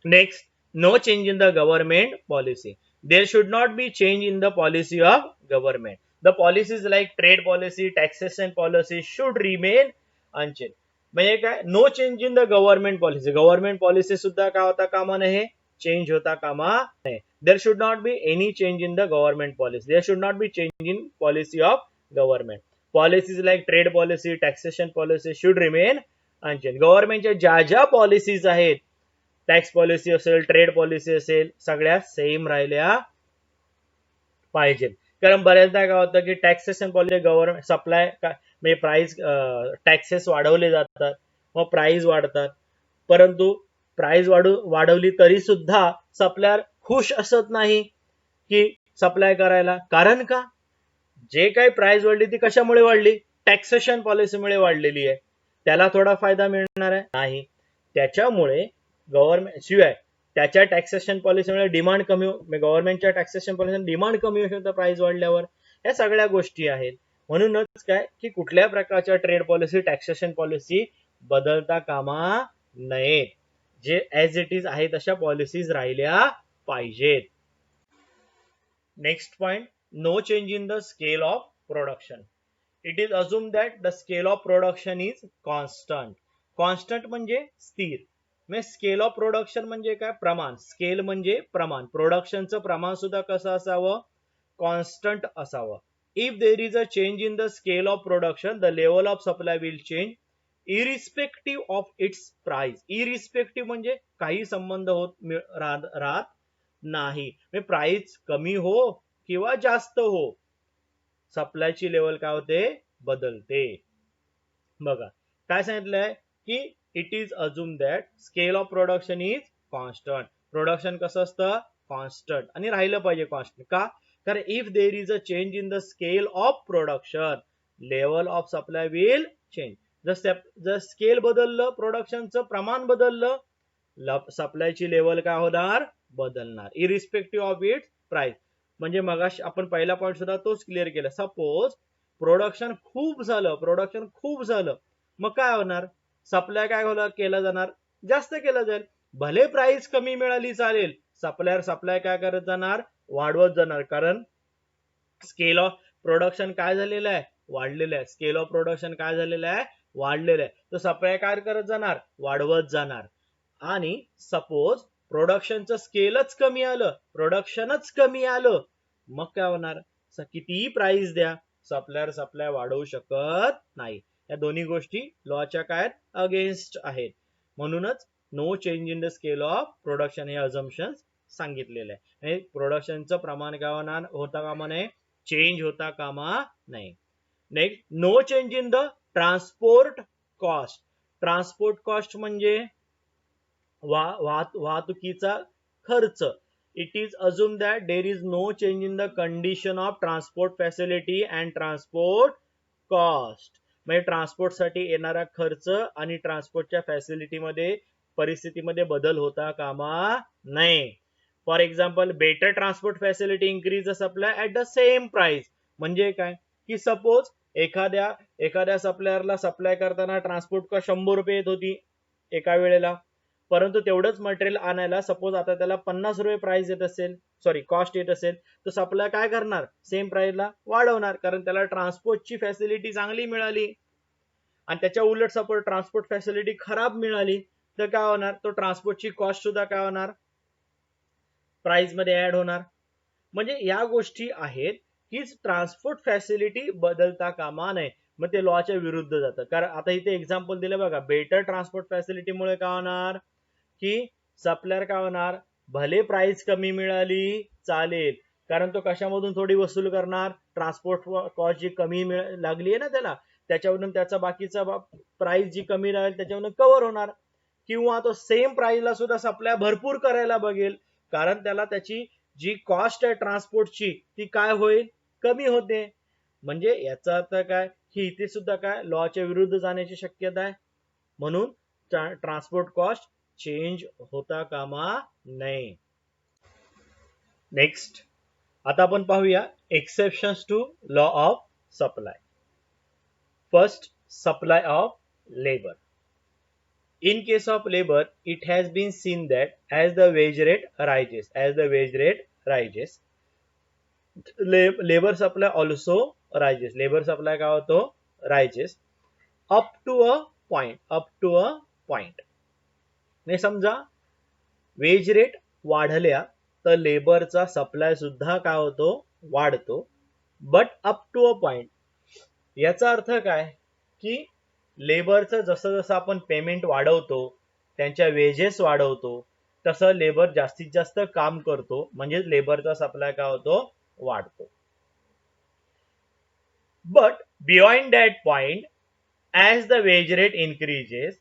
Speaker 1: Next, no change in the government policy. There should not be change in the policy of government. The policies like trade policy, taxation policy should remain unchange. म्हणजे काय, no change in the government policy. Government policy सुद्धा काय होता कामा नये, change होता कामा नये. There should not be any change in the government policy. There should not be change in policy of government. Policies like trade policy, taxation policy should remain unchange. गव्हर्नमेंटच्या ज्या ज्या पॉलिसीज आहेत, टॅक्स पॉलिसी असेल, trade policy असेल, सगळ्या same राहिल्या पाहिजेत. कारण बऱ्याचदा काय होतं की टॅक्सेशन पॉलिसी, गव्हर्नमेंट सप्लाय म्हणजे प्राइस, टॅक्सेस वाढवले जातात, मग प्राइस वाढतात, परंतु प्राइस वाढवली तरी सुद्धा सप्लायर खुश असत नाही की सप्लाय करायला. कारण का? जे काही प्राइस वाढली ती कशामुळे वाढली? टॅक्सेशन पॉलिसीमुळे वाढलेली आहे. त्याला थोडा फायदा मिळणार आहे? नाही. त्याच्यामुळे गव्हर्नमेंट शिवाय त्याच्या टॅक्सेशन पॉलिसीमुळे डिमांड कमी, गव्हर्नमेंटच्या टॅक्सेशन पॉलिसी डिमांड कमी होऊ शकतं प्राइस वाढल्यावर. या सगळ्या गोष्टी आहेत. म्हणूनच काय की कुठल्या प्रकारच्या ट्रेड पॉलिसी, टॅक्सेशन पॉलिसी बदलता कामा नयेत. जे ऍज इट इज आहे तशा पॉलिसीज राहिल्या पाहिजेत. Next point, no change in the scale of production. It is assumed that the scale of production is constant. Constant म्हणजे स्थिर. म्हणजे स्केल ऑफ प्रोडक्शन म्हणजे काय? प्रमाण. स्केल म्हणजे प्रमाण. प्रोडक्शनचं प्रमाण सुद्धा कसं असावं? कॉन्स्टंट असावं. If there is a change in the scale of production, the level of supply will change irrespective of its price. Irrespective म्हणजे काही संबंध राहत नाही. प्राइस कमी हो किंवा जास्त हो, सप्लायची लेवल काय होते? बदलते. बघा काय सांगितलंय की it is assume that scale of production is constant. Production कसं असतं? कॉन्स्टंट. आणि राहिलं पाहिजे कॉन्स्टंट. का? कारण if there is a change in the scale of production, level of supply will change. जर स्केल बदललं, प्रोडक्शनचं प्रमाण बदललं, सप्लायची लेवल काय होणार? बदलणार. Irrespective of its price. म्हणजे मगाशी आपण पहिला पॉईंट सुद्धा तोच क्लिअर केला. सपोज प्रोडक्शन खूप झालं, मग काय होणार? सप्लाय काय केलं जाणार? जास्त केलं जाईल. भले प्राइस कमी मिळाली चालेल, सप्लाय काय करत जाणार? वाढवत जाणार. कारण स्केल ऑफ प्रोडक्शन काय झालेलं आहे? वाढलेलं आहे. स्केल ऑफ प्रोडक्शन काय झालेलं आहे? वाढलेलं आहे. तर सप्लाय काय करत जाणार? वाढवत जाणार. आणि सपोज प्रोडक्शनचं स्केलच कमी आलं, प्रोडक्शनच कमी आलं, मग काय होणार? कितीही प्राइस द्या, सप्लाय वाढवू शकत नाही. या दोन्ही गोष्टी लॉच्या काय? अगेन्स्ट आहेत. म्हणूनच no change in the scale of production हे अझम्पशन सांगितलेलं आहे. प्रोडक्शनचं प्रमाण काय होता कामा नये? चेंज होता कामा नये. Next, no change in the transport cost. Transport cost म्हणजे वाहतुकीचा खर्च. It is assume that there is no change in the condition of transport facility and transport cost. म्हणजे ट्रान्सपोर्टसाठी येणारा खर्च आणि ट्रान्सपोर्टच्या फॅसिलिटीमध्ये, परिस्थितीमध्ये बदल होता कामा नये. For example, better transport facility increase the supply at the same price. म्हणजे काय की सपोज एखाद्या सप्लायरला सप्लाय करताना ट्रान्सपोर्ट कॉस्ट 100 रुपये येत होती एका वेळेला, परंतु तेवढंच मटेरियल आणायला सपोज आता त्याला 50 रुपये प्राइस येत असेल, कॉस्ट येत असेल, तर सप्लाय काय करणार? सेम प्राइसला वाढवणार. कारण त्याला ट्रान्सपोर्टची फॅसिलिटी चांगली मिळाली. आणि त्याच्या उलट सपोज ट्रान्सपोर्ट फॅसिलिटी खराब मिळाली तर काय होणार? तो ट्रान्सपोर्टची कॉस्ट सुद्धा काय होणार? प्राइस मध्ये ऍड होणार. म्हणजे या गोष्टी आहेत की ट्रान्सपोर्ट फॅसिलिटी बदलता कामा नये. मग ते लॉच्या विरुद्ध जातं. कारण आता इथे एक्झाम्पल दिलं बघा, बेटर ट्रान्सपोर्ट फॅसिलिटीमुळे काय होणार की सप्लायर काय होणार? भले प्राइस कमी मिळाली चालेल, कारण तो कशामधून थोडी वसूल करणार? ट्रान्सपोर्ट कॉस्ट जी कमी लागली आहे ना त्याला, त्याच्यावरून त्याचा बाकीचा प्राइस जी कमी राहील त्याच्यावरून कव्हर होणार. किंवा तो सेम प्राइसला सुद्धा सप्लाय भरपूर करायला बघेल, कारण त्याला त्याची जी कॉस्ट आहे ट्रान्सपोर्टची ती काय होईल? कमी होते. म्हणजे याचा अर्थ काय की इथे सुद्धा काय लॉच्या विरुद्ध जाण्याची शक्यता आहे. म्हणून ट्रान्सपोर्ट कॉस्ट चेंज होता कामा नये. नेक्स्ट, आता आपण पाहूया exceptions to law of supply. First, supply of labour. In case of labor, it has been seen that as the wage rate rises, labor supply also rises. Labor supply काय होतो? Rises up to a point. नाही समजा wage rate वाढल्या तर लेबरचा supply सुद्धा काय होतो? वाढतो. But up to a point. याचा अर्थ काय की लेबरचं जसं जसं आपण पेमेंट वाढवतो, त्यांच्या वेजेस वाढवतो, तसं लेबर जास्तीत जास्त काम करतो, म्हणजे लेबरचा सप्लाय काय होतो? वाढतो. But beyond that point, as the wage rate increases,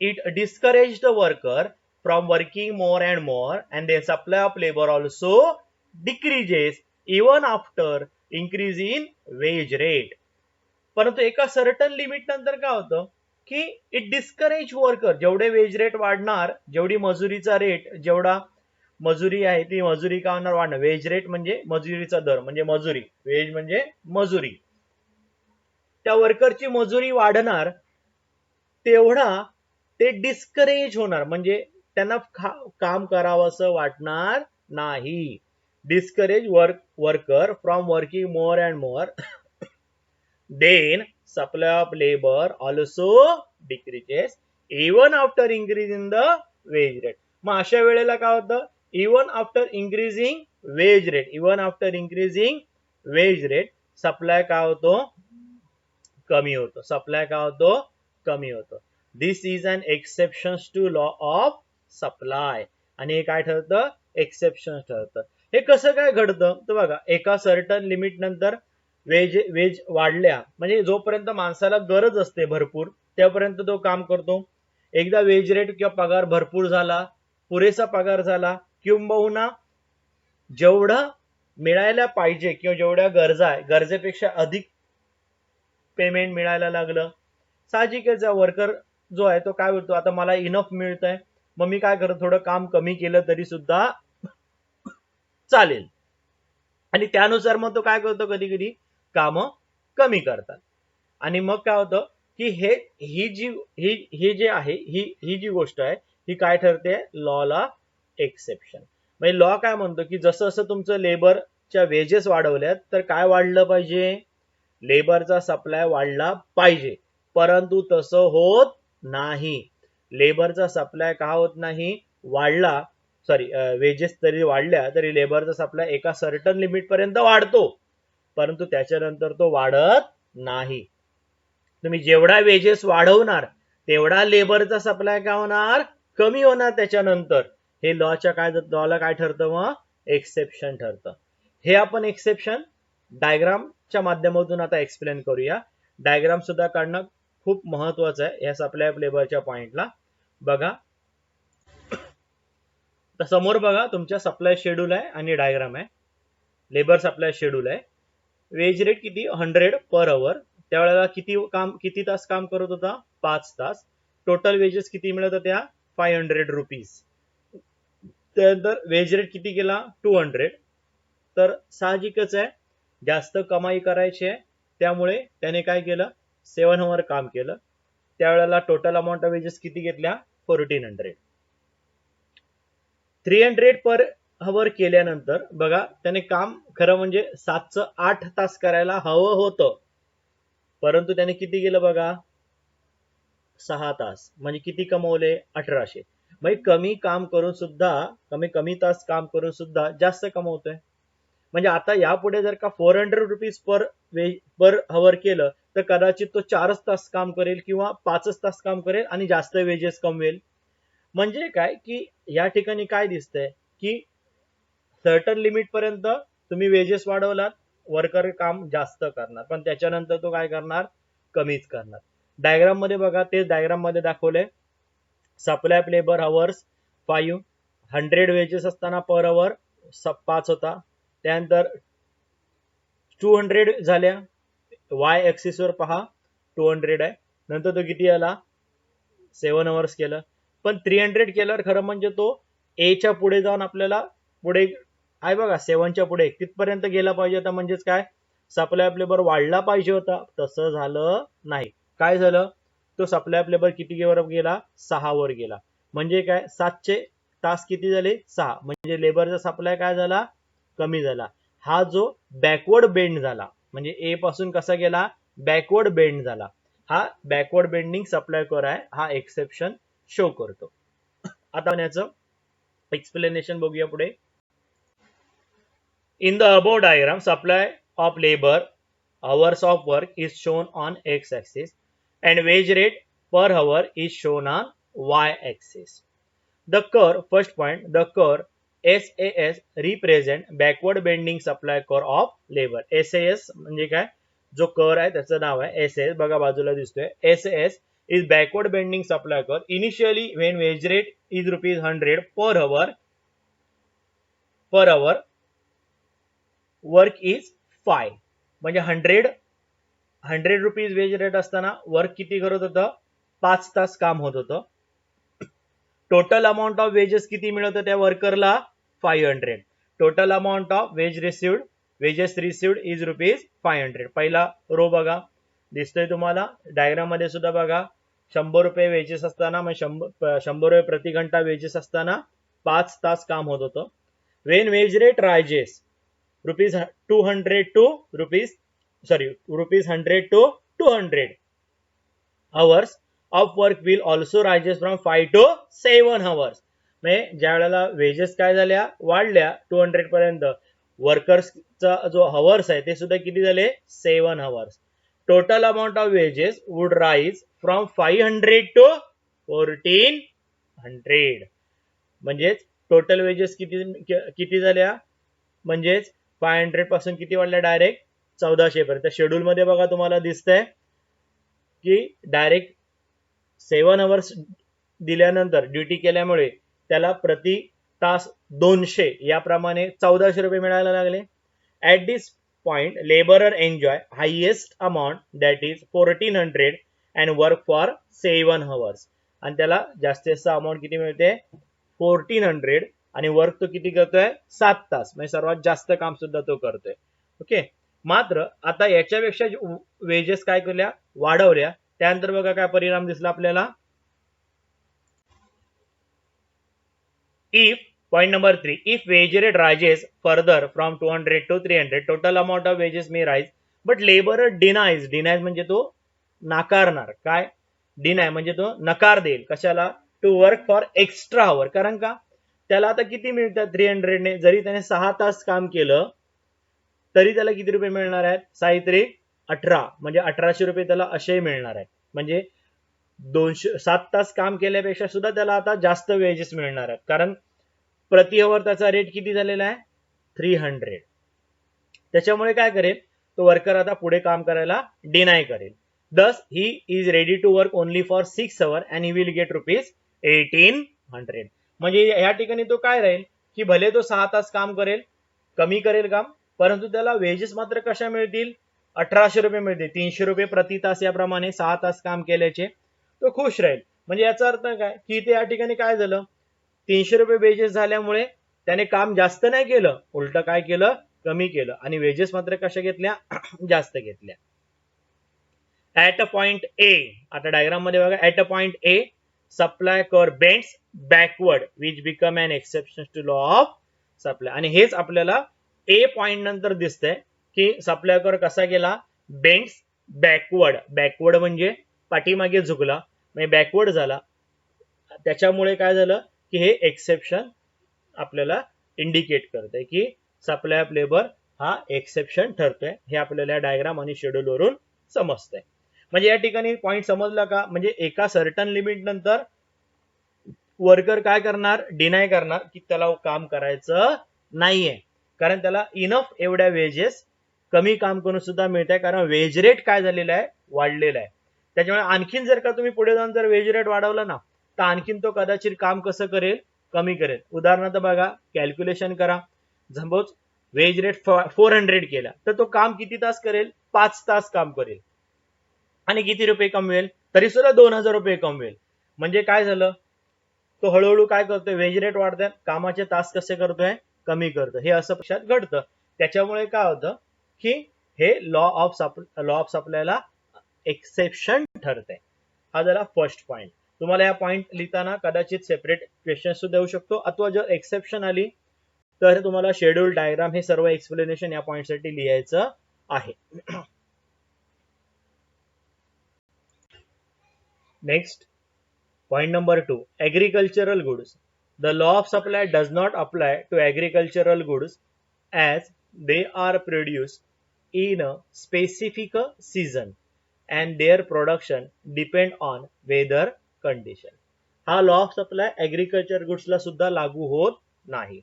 Speaker 1: it discourages the worker from working more and more, and then supply of labor also decreases even after increase in wage rate. परंतु एका certain limit नंतर काय होतं की it discourage worker, जेवढे wage rate वाढणार, जेवढी मजुरीचा rate, जेवढा मजुरी आहे ती मजुरी का होणार वाढणार. वेज रेट म्हणजे मजुरीचा दर म्हणजे मजुरी, वेज म्हणजे मजुरी, त्या वर्करची मजुरी वाढणार तेवढा ते डिस्करेज होणार, म्हणजे त्यांना काम करावंसं वाटणार नाही. Discourage worker from working more and more, then supply of labor also decreases even after increasing the wage rate. मग अशा वेळेला काय होतं, even after increasing wage rate, even after increasing wage rate, supply काय होतो, कमी होतो. सप्लाय काय होतो, कमी होतो. This is an exception to law of supply. आणि हे काय ठरतं, एक्सेप्शन ठरतं. हे कसं काय घडतं तर बघा, एका सर्टन लिमिट नंतर वेज वाढल्या, म्हणजे जोपर्यंत माणसाला गरज असते भरपूर त्यापर्यंत तो काम करतो. एकदा वेज रेट किंवा पगार भरपूर झाला, पुरेसा पगार झाला, किंबहुना जेवढा मिळायला पाहिजे किंवा जेवढ्या गरजा आहे गरजेपेक्षा अधिक पेमेंट मिळायला लागलं, साहजिकच वर्कर जो आहे तो काय बोलतो, आता मला इनफ मिळतंय, मग मी काय करतो, थोडं काम कमी केलं तरी सुद्धा चालेल. आणि त्यानुसार मग तो काय करतो, कधी कधी काम कमी करतात. आणि मग काय होतं की ही जी आहे ही जी गोष्ट आहे ही काय ठरते, लॉला एक्सेप्शन. म्हणजे लॉ काय म्हणतो की जसं जसं तुमचं लेबरच्या वेजेस वाढवल्यात तर काय वाढलं पाहिजे, लेबरचा सप्लाय वाढला पाहिजे. परंतु तसं होत नाही. लेबरचा सप्लाय का होत नाही, वाढला, वेजेस तरी वाढल्या तरी लेबरचा सप्लाय एका सर्टन लिमिट पर्यंत वाढतो, परंतु त्याच्यानंतर तो वाढत नाही. तुम्ही जेवढा वेजेस वाढवणार तेवढा लेबरचा सप्लाय काय होणार, कमी होणार त्याच्यानंतर. हे लॉला काय ठरतं, मग एक्सेप्शन ठरतं. हे आपण एक्सेप्शन डायग्रामच्या माध्यमातून आता एक्सप्लेन करूया. डायग्राम सुद्धा काढणं खूप महत्वाचं आहे या सप्लाय ऑफ लेबरच्या पॉइंटला. बघा तर समोर बघा तुमच्या सप्लाय शेड्यूल आहे आणि डायग्राम आहे. लेबर सप्लाय शेड्यूल आहे. वेज रेट किती, 100 पर आवर. त्यावेळेला किती तास काम करत होता, 5 तास. टोटल वेजेस किती मिळत होत्या, 500 रुपीज. त्यानंतर वेज रेट किती केला, 200. तर साहजिकच आहे जास्त कमाई करायची आहे, त्यामुळे त्याने काय केलं, 7 आवर काम केलं. त्यावेळेला टोटल अमाऊंट ऑफ वेजेस किती घेतल्या, 1400. 300 पर आवर केल्यानंतर बघा त्याने काम खरं म्हणजे 7 8 तास करायला हवं होतं, परंतु त्याने किती केलं बघा, 6 तास. म्हणजे किती कमवले, 1800. म्हणजे कमी तास काम करून सुद्धा जास्त कमवतोय. म्हणजे आता यापुढे जर का 400 रुपीज पर आवर केलं तर कदाचित तो 4 तास काम करेल किंवा 5 तास काम करेल आणि जास्त वेजेस कमवेल. म्हणजे काय की या ठिकाणी काय दिसतंय की सर्टन लिमिट पर्यंत तुम्ही वेजेस वाढवलात, वर्कर काम जास्त करणार, पण त्याच्यानंतर तो काय करणार, कमीच करणार. डायग्राम मध्ये बघा, ते डायग्राम मध्ये दाखवले. Supply of labour hours 5, 100 wedges असताना पर आवर 5 होता. त्यानंतर 200 झाल्या, वाय ऍक्सिस वर पहा 200 आहे. नंतर तो किती आला, 7 आवर्स केलं. पण 300 केल्यावर खरं म्हणजे तो ए च्या पुढे जाऊन आपल्याला पुढे आहे बघा 7च्या पुढे तिथपर्यंत गेला पाहिजे होता. म्हणजेच काय, सप्लाय ऑफ लेबर वाढला पाहिजे होता, तसं झालं नाही. काय झालं, तो सप्लाय ऑफ लेबर किती वर गेला, 6 वर गेला. म्हणजे काय, 7चे तास किती झाले, 6. म्हणजे लेबरचा सप्लाय काय झाला, कमी झाला. हा जो बॅकवर्ड बेंड झाला, म्हणजे ए पासून कसा गेला, बॅकवर्ड बेंड झाला. हा बॅकवर्ड बेंडिंग सप्लाय कर आहे, हा एक्सेप्शन शो करतो. आता याचं एक्सप्लेनेशन बघूया पुढे. In the above diagram, supply of labor hours of work is shown on x-axis and wage rate per hour is shown on y-axis. The curve, first point, the curve SAS represent backward bending supply curve of labor. SAS म्हणजे काय, जो curve आहे त्याचं नाव आहे SAS, बघा बाजूला दिसतोय. SAS is backward bending supply curve. Initially when wage rate is ₹100 per hour work is 5 म्हणजे 100 रुपीज वेज रेट असताना वर्क किती करत होतं 5 तास काम होत होतं. टोटल अमाऊंट ऑफ वेजेस किती मिळत होतं त्या वर्करला 500. Total amount of wedges received is ₹500. पहिला रो बघा दिसतोय तुम्हाला, डायग्राम मध्ये सुद्धा बघा 100 रुपये वेजेस असताना म्हणजे 100 रुपये प्रति घंटा वेजेस असताना 5 तास काम होत होतं. Wien wage rate rises ₹100 to ₹200 hours of work will also rises from 5 to 7 hours. म्हणजे ज्या वेळेला वेजेस काय झाल्या वाढल्या 200 पर्यंत, वर्कर्सचा जो हवर्स आहे ते सुद्धा किती झाले 7 hours. Total amount of wedges would rise from 500 to 1400. म्हणजेच टोटल वेजेस किती झाल्या, म्हणजेच 500 पासून किती वाढल्या डायरेक्ट 1400 पर्यंत. शेड्यूल मध्ये बघा तुम्हाला दिसतंय की डायरेक्ट 7 hours दिल्यानंतर ड्युटी केल्यामुळे त्याला प्रति तास 200 याप्रमाणे 1400 रुपये मिळायला लागले. At this point labourer enjoy highest amount that is 1400 and work for 7 hours. आणि त्याला जास्तीत अमाऊंट किती मिळते 1400 आणि वर्क तो किती करतोय 7 तास, म्हणजे सर्वात जास्त काम सुद्धा तो करतोय. ओके. मात्र आता याच्यापेक्षा वेजेस काय केल्या वाढवल्या, त्यानंतर बघा काय परिणाम दिसला आपल्याला. If point number 3, if wage rate rises further from 200 to 300 total amount of wedges may rise but labour denies म्हणजे तो नाकारणार. काय डिनाय म्हणजे तो नकार देईल कशाला, to work for extra hour. कारण का त्याला आता किती मिळतात 300 ने, जरी त्याने 6 तास काम केलं तरी त्याला किती रुपये मिळणार आहेत 18 म्हणजे 1800 रुपये त्याला असे मिळणार आहेत. म्हणजे 7 तास काम केल्यापेक्षा सुद्धा त्याला आता जास्त वेजेस मिळणार आहेत, कारण प्रति आवर त्याचा रेट किती झालेला आहे 300. त्याच्यामुळे काय करेल तो वर्कर आता पुढे काम करायला डिनाय करेल. Thus he is ready to work only for 6 hours and he will get ₹1800. म्हणजे या ठिकाणी तो काय राहील की भले तो 6 तास काम करेल, कमी करेल काम, परंतु त्याला वेजेस मात्र कशा मिळतील 1800 रुपये मिळतील. 300 रुपये प्रति तास याप्रमाणे 6 तास काम केल्याचे तो खुश राहील. म्हणजे याचा अर्थ काय की ते या ठिकाणी काय झालं 300 रुपये वेजेस झाल्यामुळे त्याने काम जास्त नाही केलं, उलट काय केलं कमी केलं आणि वेजेस मात्र कशा घेतल्या जास्त घेतल्या. ऍट अ पॉइंट ए, आता डायग्राम मध्ये बघा, at a point a supply curve bends backward which become an exception to law of supply. आणि हेच आपल्याला ए पॉइंट नंतर दिसतंय की सप्लाय कर्व कसा गेला बेंड्स बॅकवर्ड म्हणजे पाठीमागे झुकला, म्हणजे बॅकवर्ड झाला. त्याच्यामुळे काय झालं की हे एक्सेप्शन आपल्याला इंडिकेट करतंय की सप्लाय ऑफ लेबर हा एक्सेप्शन ठरतोय. हे आपल्याला डायग्राम आणि शेड्यूल वरून समजतंय. म्हणजे या ठिकाणी पॉइंट समजला का, म्हणजे एका सर्टन लिमिट नंतर वर्कर काय करणार डिनाय करणार की त्याला काम करायचं नाहीये, कारण त्याला इनफ एवढ्या वेजेस कमी काम करून सुद्धा मिळत आहे, कारण वेज रेट काय झालेला आहे वाढलेला आहे. त्याच्यामुळे आणखीन जर का तुम्ही पुढे जाऊन जर वेज रेट वाढवला ना तर आणखीन तो कदाचित काम कसं करेल कमी करेल. उदाहरणार्थ बघा कॅल्क्युलेशन करा, सपोज वेज रेट 400 केला तर तो काम किती तास करेल 5 तास काम करेल आणि किती रुपये कमवेल तरी सुद्धा 2000 रुपये कमवेल. म्हणजे काय झालं तो हळूहळू काय करतोय वेज रेट वाढतोय, कामाचे तास कसे करतोय कमी करतोय. हे असं पक्षात घडतं. त्याच्यामुळे काय होतं की हे लॉ ऑफ सप्लायला एक्सेप्शन ठरतंय. हा झाला फर्स्ट पॉइंट. तुम्हाला या पॉइंट लिहिताना कदाचित सेपरेट क्वेश्चन सुद्धा देऊ शकतो, अथवा जर एक्सेप्शन आली तर तुम्हाला शेड्यूल डायग्राम हे सर्व एक्सप्लेनेशन या पॉइंट साठी लिहायचं आहे. Next point number 2, agricultural goods. The law of supply does not apply to agricultural goods as they are produced in a specific season and their production depend on weather condition. हा law of supply agriculture goods ला सुद्धा लागू होत नाही,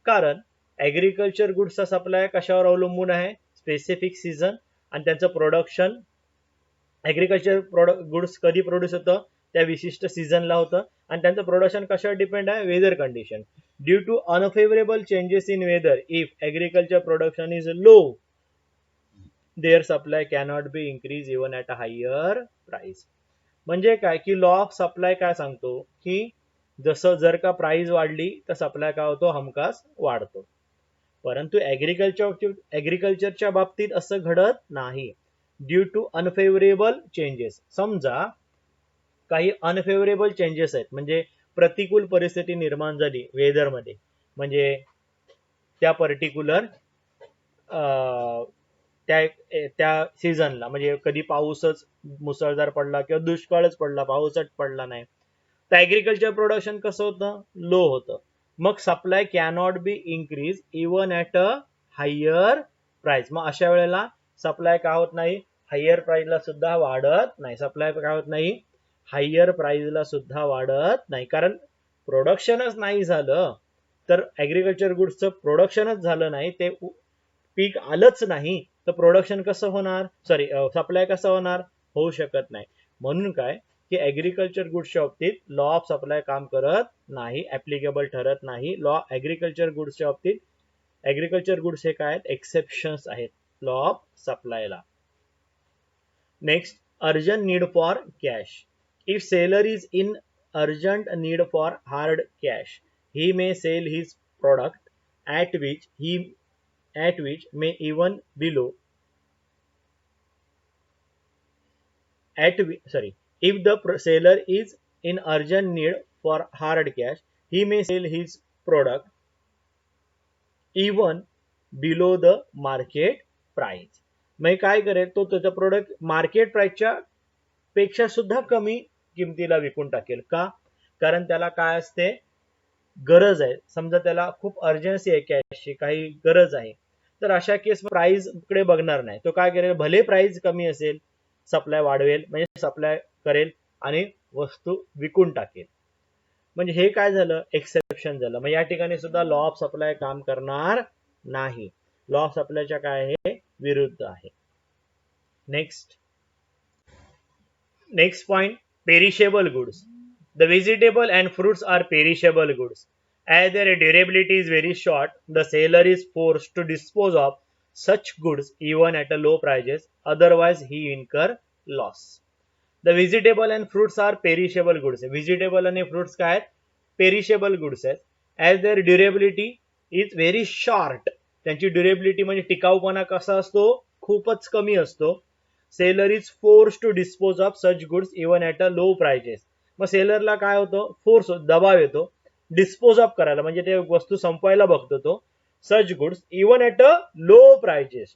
Speaker 1: कारण agriculture goods चा supply कशावर अवलंबून आहे स्पेसिफिक सीझन आणि त्यांचं प्रोडक्शन ऍग्रिकल्चर गुड्स कधी प्रोड्यूस होतं, त्या विशिष्ट सीझनला होतं आणि त्यांचं प्रोडक्शन कशावर डिपेंड आहे, weather condition. Due to unfavourable changes in weather if agriculture production is low there supply cannot be increase even at a higher price. म्हणजे काय की लॉ ऑफ सप्लाय काय सांगतो की जसं जर का प्राइस वाढली तर सप्लाय काय होतो, हमखास वाढतो. परंतु ऍग्रिकल्चरच्या बाबतीत असं घडत नाही. ड्यू टू अनफेवरेबल चेंजेस, समजा काही अनफेवरेबल चेंजेस आहेत, म्हणजे प्रतिकूल परिस्थिती निर्माण झाली वेदरमध्ये, म्हणजे त्या पर्टिक्युलर त्या त्या सीझनला, म्हणजे कधी पाऊसच मुसळधार पडला किंवा दुष्काळच पडला, पाऊसच पडला नाही, तर ऍग्रिकल्चर प्रोडक्शन कसं होतं, लो होतं. मग supply cannot be increase even at a higher price. मग अशा वेळेला सप्लाय काय होत नाही, हायर प्राइसला सुद्धा वाढत नाही. सप्लाय काय होत नाही, हायर प्राइसला सुद्धा वाढत नाही. कारण प्रोडक्शनच नाही झालं, तर ऍग्रिकल्चर गुड्सचं प्रोडक्शनच झालं नाही, ते पीक आलंच नाही, तर प्रोडक्शन कसं होणार, सप्लाय कसं होणार, होऊ शकत नाही. म्हणून काय की ऍग्रिकल्चर गुड्सच्या बाबतीत लॉ ऑफ सप्लाय काम करत नाही, ऍप्लिकेबल ठरत नाही. लॉ ऍग्रिकल्चर गुड्सच्या बाबतीत ऍग्रिकल्चर गुड्स हे काय आहेत, एक्सेप्शन्स आहेत लॉ ऑफ सप्लायला. Next, urgent need for cash. If seller is in urgent need for hard cash, he may sell his product at which may even below if the seller is in urgent need for hard cash, he may sell his product even below the market price. मग काय करेल, तो त्याचा product market प्राइसच्या पेक्षा सुद्धा कमी किमतीला विकून टाकेल. का, कारण त्याला काय असते, गरज आहे. समजा त्याला खूप अर्जन्सी आहे, कॅशची काही गरज आहे, तर अशा केस प्राइस कडे बघणार नाही. तो काय करेल, भले प्राइस कमी असेल, सप्लाय वाढवेल, म्हणजे सप्लाय करेल आणि वस्तू विकून टाकेल. म्हणजे हे काय झालं, एक्सेप्शन झालं. मग या ठिकाणी सुद्धा लॉ ऑफ सप्लाय काम करणार नाही. लॉ ऑफ सप्लायच्या काय आहे, विरुद्ध आहे. Next point, perishable goods. The vegetable and fruits are perishable goods. As their durability is very short, the seller is forced to dispose of such goods even at a low prices, otherwise he incur loss. The vegetable and fruits are perishable goods. Vegetable आणि fruits काय आहेत, perishable goods आहेत. As their durability is very short, त्यांची durability म्हणजे टिकाऊपणा कसा असतो, खूपच कमी असतो. Seller is force to dispose of such goods even at a low prices. मग सेलरला काय होतं, फोर्स, दबाव येतो डिस्पोज ऑफ करायला, म्हणजे ते वस्तू संपवायला बघतो तो, such goods even at a low prices,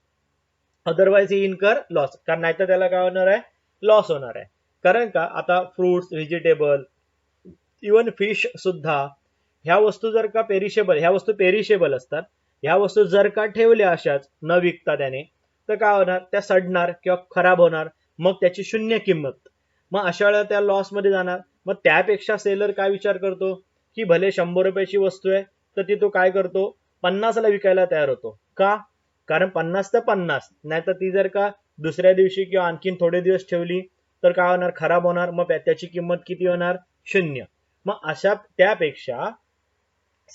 Speaker 1: otherwise he incur loss. कारण नाही तर त्याला काय होणार आहे, लॉस होणार आहे. कारण का, आता फ्रुट्स, व्हेजिटेबल, इवन फिश सुद्धा, ह्या वस्तू जर का पेरिशेबल, ह्या वस्तू पेरिशेबल असतात, ह्या वस्तू जर का ठेवल्या अशाच न विकता त्याने, तर काय होणार, त्या सडणार किंवा खराब होणार, मग त्याची शून्य किंमत. मग अशा वेळेला त्या लॉस मध्ये जाणार. मग त्यापेक्षा सेलर काय विचार करतो की भले 100 रुपयाची वस्तू आहे, तर ती तो काय करतो, 50 ला विकायला तयार होतो. का, कारण 50 तर 50, नाही तर ती जर का दुसऱ्या दिवशी किंवा आणखीन थोडे दिवस ठेवली तर काय होणार, खराब होणार, मग त्याची किंमत किती होणार, 0. मग अशा त्यापेक्षा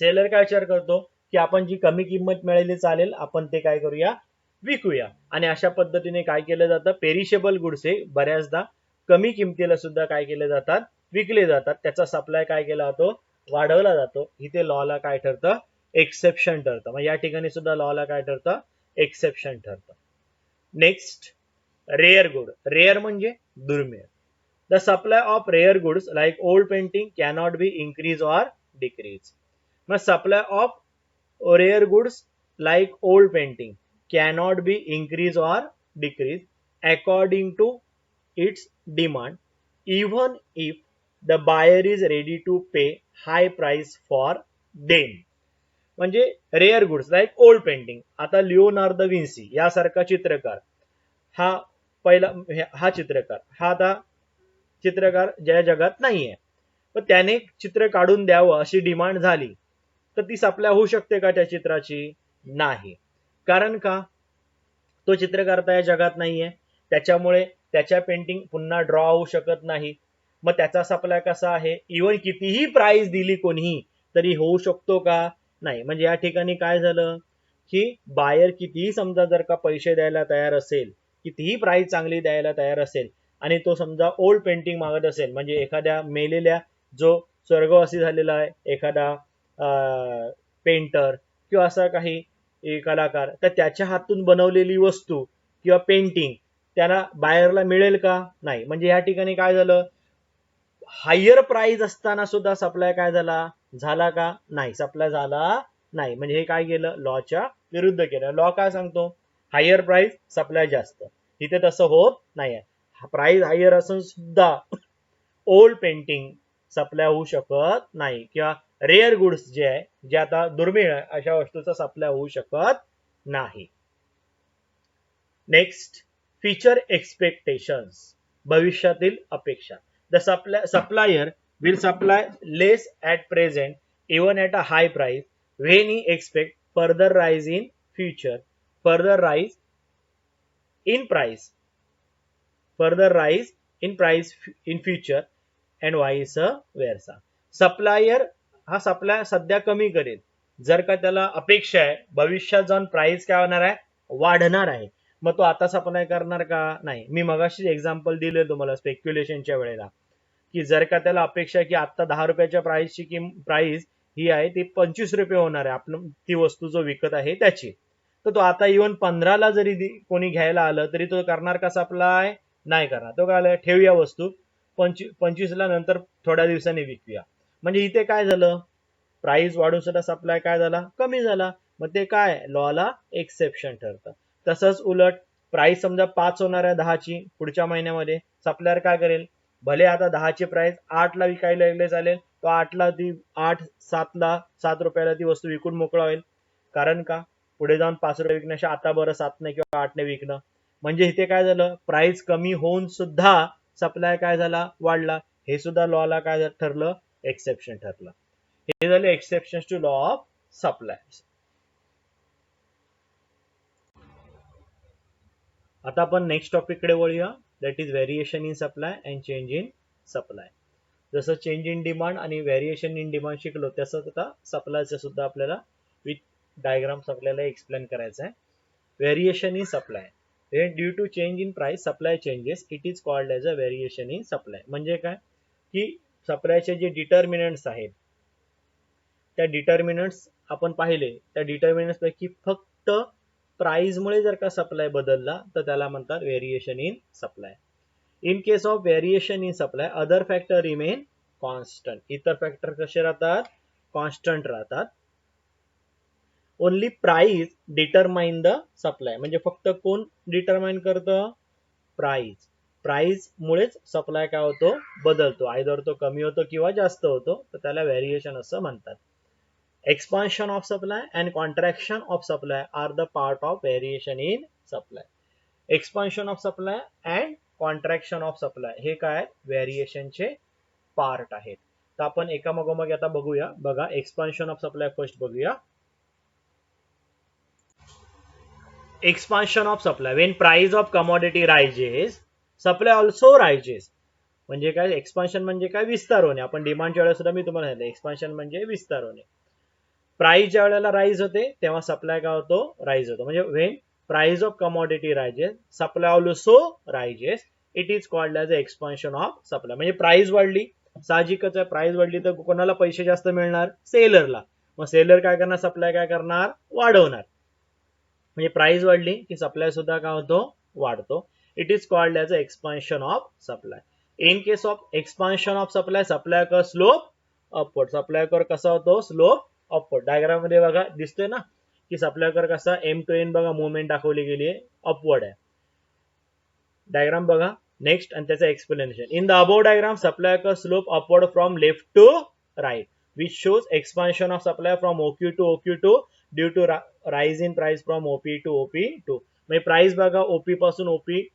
Speaker 1: सेलर काय विचार करतो की आपण जी कमी किंमत मिळाली चालेल, आपण ते काय करूया, विकूया. आणि अशा पद्धतीने काय केलं जातं, पेरिशेबल गुड्स हे बऱ्याचदा कमी किमतीला सुद्धा काय केले जातात, विकले जातात. त्याचा सप्लाय काय केला जातो, वाढवला जातो. इथे लॉला काय ठरतं, एक्सेप्शन ठरतं. मग या ठिकाणी सुद्धा लॉला काय ठरतं, एक्सेप्शन ठरतं. Next, rare good. रेअर म्हणजे दुर्मिळ. The supply of rare goods like old painting cannot be increase or decrease. मग supply of rare goods like old painting cannot be increase or decrease according to its demand, even if the buyer is ready to pay high price for them. म्हणजे rare goods like old painting. आता Leonardo Vincy यासारखा चित्रकार, हा चित्रकार, हा आता चित्रकार ज्या जगात नाहीये, पण त्याने चित्र काढून द्यावं अशी डिमांड झाली, तर ती सप्लाय होऊ शकते का त्या चित्राची, नाही. कारण का, तो चित्रकार या जगात नाहीये, त्याच्यामुळे त्याच्या पेंटिंग पुन्हा ड्रॉ होऊ शकत नाही. मग त्याचा सप्लाय कसा आहे, इवन कितीही प्राइस दिली कोणीही तरी होऊ शकतो का, नाही. म्हणजे या ठिकाणी काय झालं की बायर कितीही समजा जर का पैसे द्यायला तयार असेल, कितीही प्राइस चांगली द्यायला तयार असेल आणि तो समजा ओल्ड पेंटिंग मागत असेल, म्हणजे एखाद्या मेलेल्या जो स्वर्गवासी झालेला आहे एखादा पेंटर किंवा असा काही कलाकार, तर त्याच्या हातून बनवलेली वस्तू किंवा पेंटिंग त्याला बायरला मिळेल का, नाही. म्हणजे या ठिकाणी काय झालं, हायर प्राइस असताना सुद्धा सप्लाय काय झाला का, नाही, सप्लाय झाला नाही. म्हणजे हे काय केलं, लॉच्या विरुद्ध केलं. लॉ काय सांगतो, हायर प्राइस सप्लाय जास्त. इथे तसं होत नाही. प्राइस हायर असून सुद्धा ओल्ड पेंटिंग सप्लाय होऊ शकत नाही, किंवा रेअर गुड्स जे आहे, जे आता दुर्मिळ आहे, अशा वस्तूचा सप्लाय होऊ शकत नाही. नेक्स्ट, फ्युचर एक्सपेक्टेशन्स, भविष्यातील अपेक्षा. The supplier will supply less at present even at a high price when he expect further rise in future, further rise in price in future and vice versa. Supplier हा supply सध्या कमी करेल जर का त्याला अपेक्षा आहे भविष्यात जाऊन प्राइस काय होणार आहे, वाढणार आहे. मग तो आता सप्लाय करणार का, नाही. मी मगाशी एक्झाम्पल दिले तुम्हाला स्पेक्युलेशनच्या वेळेला, की जर का त्याला अपेक्षा आहे की आता 10 रुपयाच्या प्राइसची प्राइस ही आहे ती 25 रुपये होणार आहे, आपण ती वस्तू जो विकत आहे त्याची, तर तो आता इव्हन 15ला जरी कोणी घ्यायला आलं तरी तो करणार का सप्लाय, नाही करणार. तो काय, ठेवूया वस्तू 25ला, नंतर थोड्या दिवसांनी विकूया. म्हणजे इथे काय झालं, प्राइस वाढून सुद्धा सप्लाय काय झाला, कमी झाला. मग ते काय, लॉला एक्सेप्शन ठरतं. तसंच उलट प्राइस समजा 5 होणार आहे 10ची पुढच्या महिन्यामध्ये, सप्लायर काय करेल, भले आता 10ची प्राइस 8ला विकायला लागले चालेल, तो 8ला ती 7 रुपयाला ती वस्तू विकून मोकळा होईल. कारण का, पुढे जाऊन 5 रुपये विकण्याच्या आता बरं 7ने किंवा 8ने विकणं. म्हणजे इथे काय झालं, प्राइस कमी होऊन सुद्धा सप्लाय काय झाला, वाढला. हे सुद्धा लॉला काय ठरलं, एक्सेप्शन ठरलं. हे झाले exception to law of supply. आता आपण नेक्स्ट टॉपिक कडे वळूया, that is variation in supply and change in supply. जसं चेंज इन डिमांड आणि व्हेरिएशन इन डिमांड शिकलो तसंच आता सप्लायचं सुद्धा आपल्याला विथ डायग्राम्स आपल्याला एक्सप्लेन करायचं आहे. Variation in supply, due to change in price supply changes, it is called as a variation in supply. म्हणजे काय, की सप्लायचे जे डिटर्मिनंट्स आहेत त्या डिटर्मिनंट्स आपण पाहिले, त्या डिटर्मिनंट्स पैकी फक्त प्राइस मुळे जर का सप्लाय बदलला तर त्याला म्हणतात variation in supply. In case of variation in supply other factor remain constant. इतर फॅक्टर कसे राहतात, कॉन्स्टंट राहतात. Only price determine the supply. म्हणजे फक्त कोण डिटरमाइन करतं, प्राइस. प्राइस मुळेच सप्लाय काय होतो, बदलतो. आयदर तो कमी होतो किंवा जास्त होतो, तर त्याला व्हेरिएशन असं म्हणतात. Expansion of supply and contraction of supply are the part of variation in supply. Expansion of supply and contraction of supply हे काय, व्हेरिएशन चे पार्ट आहेत. तर आपण एकामागोमाग आता बघूया. बघा, एक्सपान्शन ऑफ सप्लाय फर्स्ट बघूया. Expansion of supply, when price of commodity rises supply also rises. म्हणजे काय, एक्सपान्शन म्हणजे काय, विस्तार होणे. आपण डिमांडच्या वेळेला सुद्धा मी तुम्हाला सांगितलं एक्सपान्शन म्हणजे विस्तार होणे. प्राइस ज्या वेळेला राईज होते तेव्हा सप्लाय काय होतो, राईज होतो. म्हणजे when price of commodity rises supply also rises, it is called as a expansion of supply. म्हणजे प्राइस वाढली, साहजिकच आहे, प्राइस वाढली तर कोणाला पैसे जास्त मिळणार, सेलरला. मग सेलर काय करणार, सप्लाय काय करणार, वाढवणार. म्हणजे प्राइस वाढली की सप्लाय सुद्धा काय होतो, वाढतो. It is called as a expansion of supply. In case of expansion of supply, supply curve slope upward. Supply कर कसा होतो, स्लोप अपवर्ड. डायग्राम मध्ये बघा दिसतोय ना की सप्लाय कर कसा, एम टू एन बघा मुवमेंट दाखवली गेली आहे, अपवर्ड आहे. डायग्राम बघा नेक्स्ट आणि त्याचं explanation. In the above diagram supply curve slope upward from left to right which shows expansion of supply from OQ to due to rise in price from OP to. म्हणजे price बघा OP पासून OP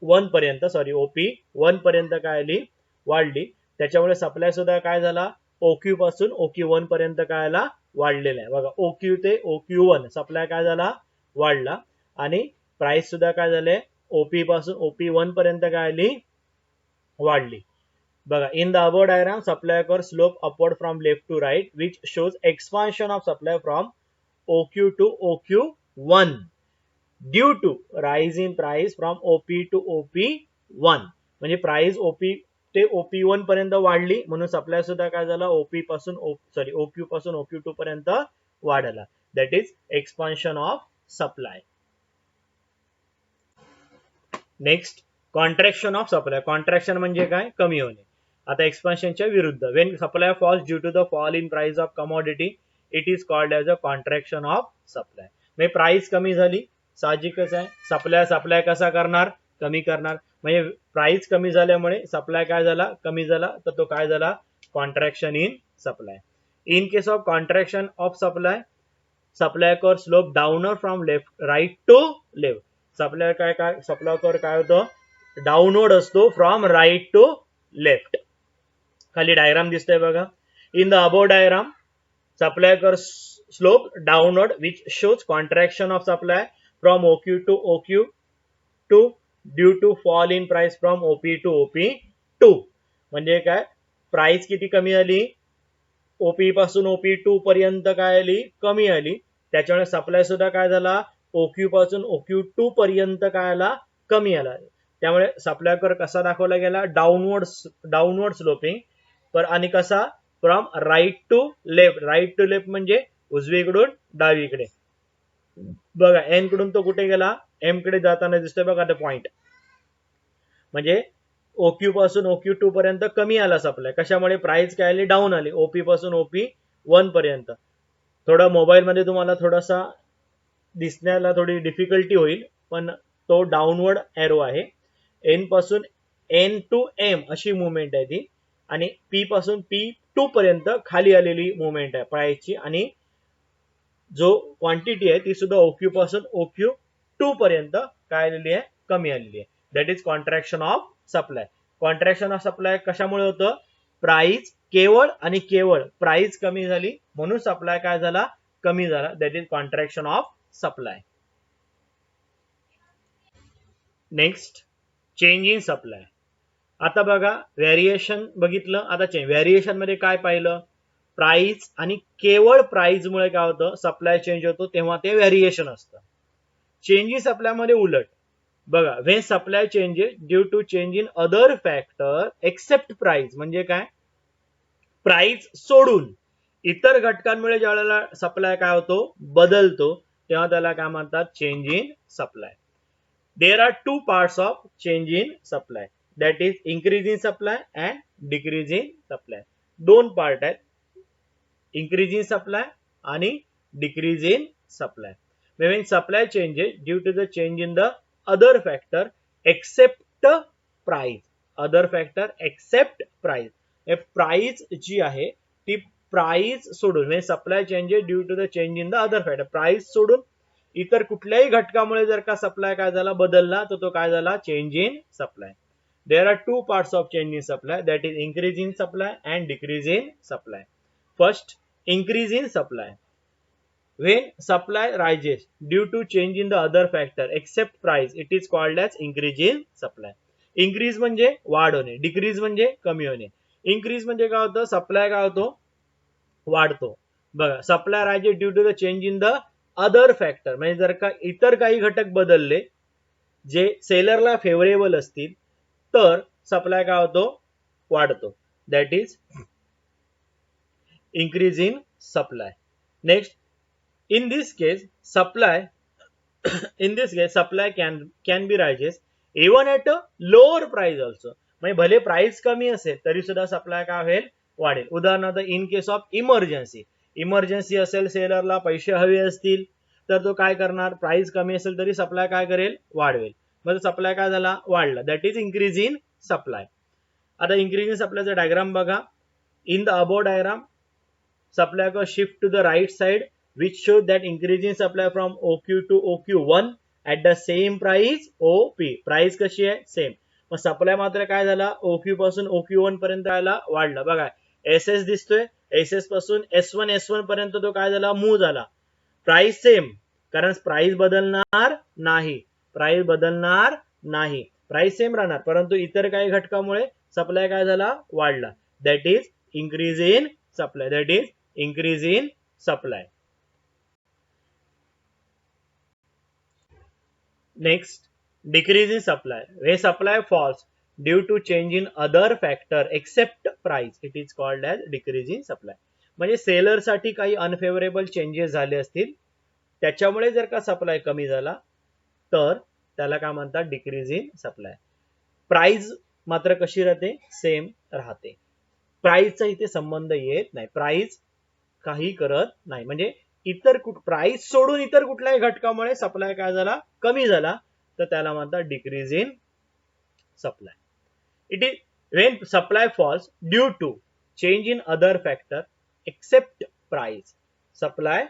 Speaker 1: 1 पर्यंत, OP 1 पर्यंत काय आली, वाढली. त्याच्यामुळे supply सुद्धा काय झाला, ओक्यू पासून ओक्यू 1 पर्यंत काय आला, वाढलेला आहे. बघा ओक्यू ते ओक्यू 1 सप्लाय काय झाला, वाढला. आणि प्राइस सुद्धा काय झाले, ओपी पासून OP1 पर्यंत काय आली, वाढली. बघा, in the above diagram supply curve slope upward from left to right which shows expansion of supply from OQ to OQ1 due to rise in price from OP to OP1. म्हणजे price OP ते OP1 पर्यंत वाढली म्हणून supply सुद्धा काय झाला, OQ पासून OQ2 पर्यंत वाढला. That is expansion of supply. Next, contraction of supply. Contraction म्हणजे काय, कमी होणे. आता एक्सपान्शनच्या विरुद्ध, when supply falls due to the fall in price of commodity it is called as a contraction of supply. म्हणजे प्राइस कमी झाली, साहजिकच आहे, सप्लाय कसा करणार, कमी करणार. म्हणजे प्राइस कमी झाल्यामुळे सप्लाय काय झाला, कमी झाला, तर तो काय झाला, contraction in supply. In case of contraction of supply curve slope downward from right to left. Supply curve काय होतं, डाऊनवर्ड असतो फ्रॉम राईट टू लेफ्ट. खाली डायग्राम दिसतोय बघा. In the above diagram supply curve slope downward which shows contraction of supply from OQ to OQ2 due to fall in price from OP to OP2. म्हणजे काय, price किती कमी आली, OP पासून OP2 पर्यंत काय आली, कमी आली. त्याच्यामुळे सप्लाय सुद्धा काय झाला, OQ पासून OQ2 पर्यंत काय आला, कमी आला. त्यामुळे सप्लाय कर्व कसा दाखवला गेला, डाऊनवर्ड स्लोपिंग. पर आणि कसा, from right to left. Right to left म्हणजे उजवीकडून डावीकडे. बघा, एन कडून तो कुठे गेला, एम कडे जाताना दिसतोय बघा ते पॉइंट. म्हणजे OQ पासून OQ2 पर्यंत कमी आला सप्लाय. कशामुळे, प्राइस काय आली, डाऊन आली. OP पासून OP1 पर्यंत. थोडा मोबाईल मध्ये तुम्हाला थोडासा दिसण्याला थोडी डिफिकल्टी होईल, पण तो डाऊनवर्ड एरो आहे. एन पासून N to M अशी मुवमेंट आहे ती, आणि P पासून P2 पर्यंत खाली आलेली मुवमेंट आहे प्राइसची. आणि जो क्वांटिटी आहे ती सुद्धा OQ पासून OQ2 पर्यंत काय आलेली आहे, कमी आलेली आहे. That is contraction of supply. Contraction of supply कशामुळे होतं, प्राइस केवळ आणि केवळ प्राइस कमी झाली म्हणून सप्लाय काय झाला, कमी झाला. That is contraction of supply. Next, change in supply. आता बघा, व्हेरिएशन बघितलं, आता व्हेरिएशन मध्ये काय पाहिलं, प्राइस आणि केवळ प्राइस मुळे काय होतं, सप्लाय चेंज होतो, तेव्हा ते व्हेरिएशन असतं. चेंज इन सप्लाय मध्ये उलट. बघा, when supply changes due to change in other factor except price. म्हणजे काय, प्राइस सोडून इतर घटकांमुळे ज्यावेळेला सप्लाय काय होतो, बदलतो, तेव्हा त्याला काय म्हणतात, change in supply. There are two parts of change in supply, that is increase in supply and decrease in supply. दोन पार्ट आहेत, इन्क्रीज इन सप्लाय आणि decrease in supply. When supply changes due to the change in the other factor except price. Other factor except price. Price जी आहे ती price सोडून, म्हणजे supply changes due to the change in the other factor, price सोडून इतर कुठल्याही घटकामुळे जर का सप्लाय काय झाला, बदलला, तर तो काय झाला, change in supply. There are two parts of change in supply, that is increase in supply and decrease in supply. First, increase in supply. When supply rises due to change in the other factor except price, it is called as increase in supply. Increase म्हणजे वाढ होणे, decrease म्हणजे कमी होणे. Increase म्हणजे काय होतं, supply काय होतो, वाढतो. बघा, supply rises due to the change in the other factor, म्हणजे जर का इतर काही घटक बदलले जे सेलरला फेवरेबल असतील, तर सप्लाय काय होतो, वाढतो. That is increase in supply. Next, in this case supply can be rises even at a lower price also. म्हणजे भले प्राइस कमी असेल तरी सुद्धा सप्लाय काय होईल, वाढेल. उदाहरणार्थ, इन केस ऑफ इमर्जन्सी असेल, सेलरला पैसे हवे असतील, तर तो काय करणार, प्राइस कमी असेल तरी सप्लाय काय करेल, वाढवेल. मग सप्लाय काय झाला, वाढला. That is increase in supply. आता इन्क्रीज इन सप्लायचा डायग्राम बघा. In the above diagram supply curve shift to the right side which shows that increasing supply from OQ to OQ1 at the same price OP. Price कशी आहे, same. मग supply मात्र काय झाला, OQ पासून OQ1 पर्यंत आला, वाढला. बघा, SS दिसतोय, SS पासून S1 पर्यंत तो काय झाला, मूव्ह झाला. प्राइस सेम, कारण प्राइस बदलणार नाही, प्राइस बदलणार नाही, प्राइस सेम राहणार, परंतु इतर काही घटकामुळे सप्लाय काय झाला, वाढला. That is increase in supply. That is increase in supply. Next, decrease in supply. When supply falls due to change in other factor except price, it is called as decrease in supply. म्हणजे seller साठी काही unfavourable changes झाले असतील, त्याच्यामुळे जर का supply कमी झाला तर त्याला काय म्हणतात, डिक्रीज इन सप्लाय. प्राइस मात्र कशी राहते, सेम राहते. प्राइसचा इथे संबंध येत नाही, प्राइस काही करत नाही. म्हणजे इतर प्राइस सोडून इतर कुठल्याही घटकामुळे सप्लाय काय झाला, कमी झाला, तर त्याला म्हणतात decrease in supply. It is when supply falls due to change in other factor except price. Supply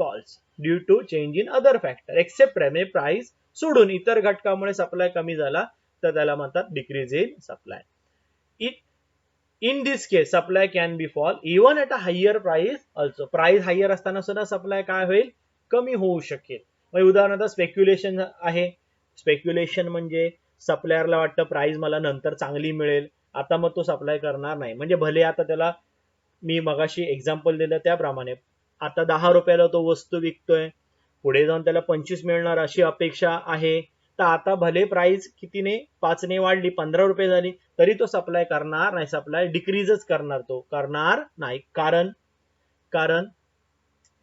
Speaker 1: falls due to change in other factor except price, म्हणजे प्राइस सोडून इतर घटकामुळे सप्लाय कमी झाला तर त्याला म्हणतात decrease in supply. In this case, supply can be fall even at a higher price also. Price higher असताना सुद्धा सप्लाय काय होईल, कमी होऊ शकेल. म्हणजे उदाहरणार्थ स्पेक्युलेशन आहे. स्पेक्युलेशन म्हणजे सप्लायरला वाटतं प्राइस मला नंतर चांगली मिळेल, आता मग तो सप्लाय करणार नाही. म्हणजे भले आता त्याला मी मगाशी एक्झाम्पल दिलं त्याप्रमाणे आता 10 रुपयाला तो वस्तू विकतोय, पुढे जाऊन त्याला 25 मिळणार अशी अपेक्षा आहे, तर आता भले प्राइस कितीने 5 ने वाढली, 15 रुपये झाली, तरी तो सप्लाय करणार नाही. सप्लाय डिक्रीजच करणार, तो करणार नाही. कारण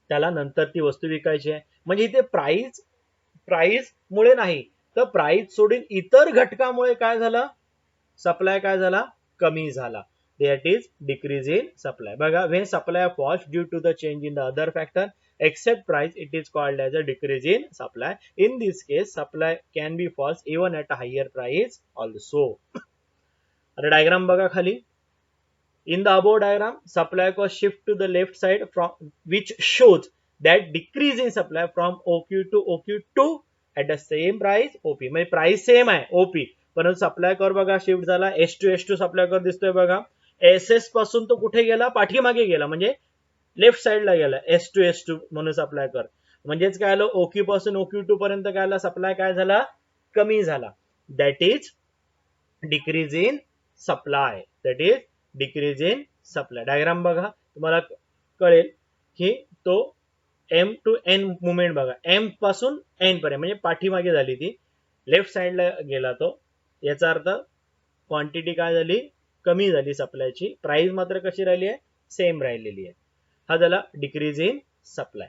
Speaker 1: त्याला नंतर ती वस्तू विकायची आहे. म्हणजे इथे प्राइस मुळे नाही, तर प्राइस सोडून इतर घटकामुळे काय झालं, सप्लाय काय झाला, कमी झाला. That is decrease in supply. बघा, when supply falls due to the change in the other factor except price, it is called as a decrease in supply. In this case, supply can be false even at a higher price also. आता diagram बघा खाली. In the above diagram, supply cost shift to the left side from which shows that decrease in supply from OQ to OQ2 at the same price OP. म्हणजे price same आहे OP, परंतु supply कर बघा shift झाला, S2 supply कर दिसतोय बघा. SS पासून तो कुठे गेला, पाठीमागे गेला, म्हणजे लेफ्ट साइडला गेला. S2 म्हणून सप्लाय कर, म्हणजेच काय आलं, OQ पासून OQ2 पर्यंत काय आला, सप्लाय काय झाला, कमी झाला. That is decrease in supply. That is decrease in supply. Diagram बघा, तुम्हाला कळेल की तो M टू N मुवमेंट बघा, M पासून N पर्यंत म्हणजे पाठीमागे झाली, ती लेफ्ट साइडला गेला तो. याचा अर्थ क्वांटिटी काय झाली, कमी झाली सप्लायची, प्राइस मात्र कशी राहिली आहे, सेम राहिलेली आहे. हा झाला डिक्रीज इन सप्लाय.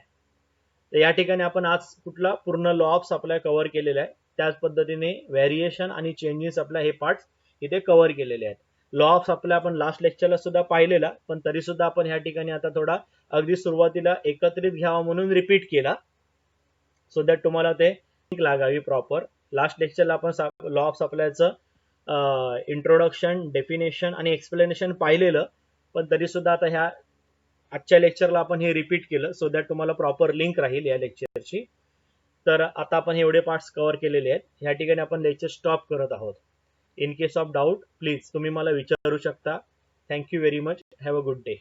Speaker 1: तर या ठिकाणी आपण आज कुठला पूर्ण लॉ ऑफ सप्लाय कव्हर केलेला आहे. त्याच पद्धतीने व्हेरिएशन आणि चेंज इन सप्लाय हे पार्ट्स इथे कव्हर केलेले आहेत. लॉ ऑफ सप्लाय आपण लास्ट लेक्चरला सुद्धा पाहिलेला, पण तरी सुद्धा आपण या ठिकाणी आता थोडा अगदी सुरुवातीला एकत्रित घ्यावा म्हणून रिपीट केला, सो दॅट तुम्हाला ते लागावी प्रॉपर. लास्ट लेक्चरला आपण लॉ ऑफ सप्लायचं इंट्रोडक्शन, डेफिनेशन आणि एक्सप्लेनेशन पाहिलेलं, पण तरी सुद्धा आता ह्या आजच्या लेक्चरला आपण हे रिपीट केलं, सो दॅट तुम्हाला प्रॉपर लिंक राहील या लेक्चरची. तर आता आपण एवढे पार्ट्स कव्हर केलेले आहेत. या ठिकाणी आपण लेक्चर स्टॉप करत आहोत. In case of doubt please तुम्ही मला विचारू शकता. Thank you very much. Have a good day.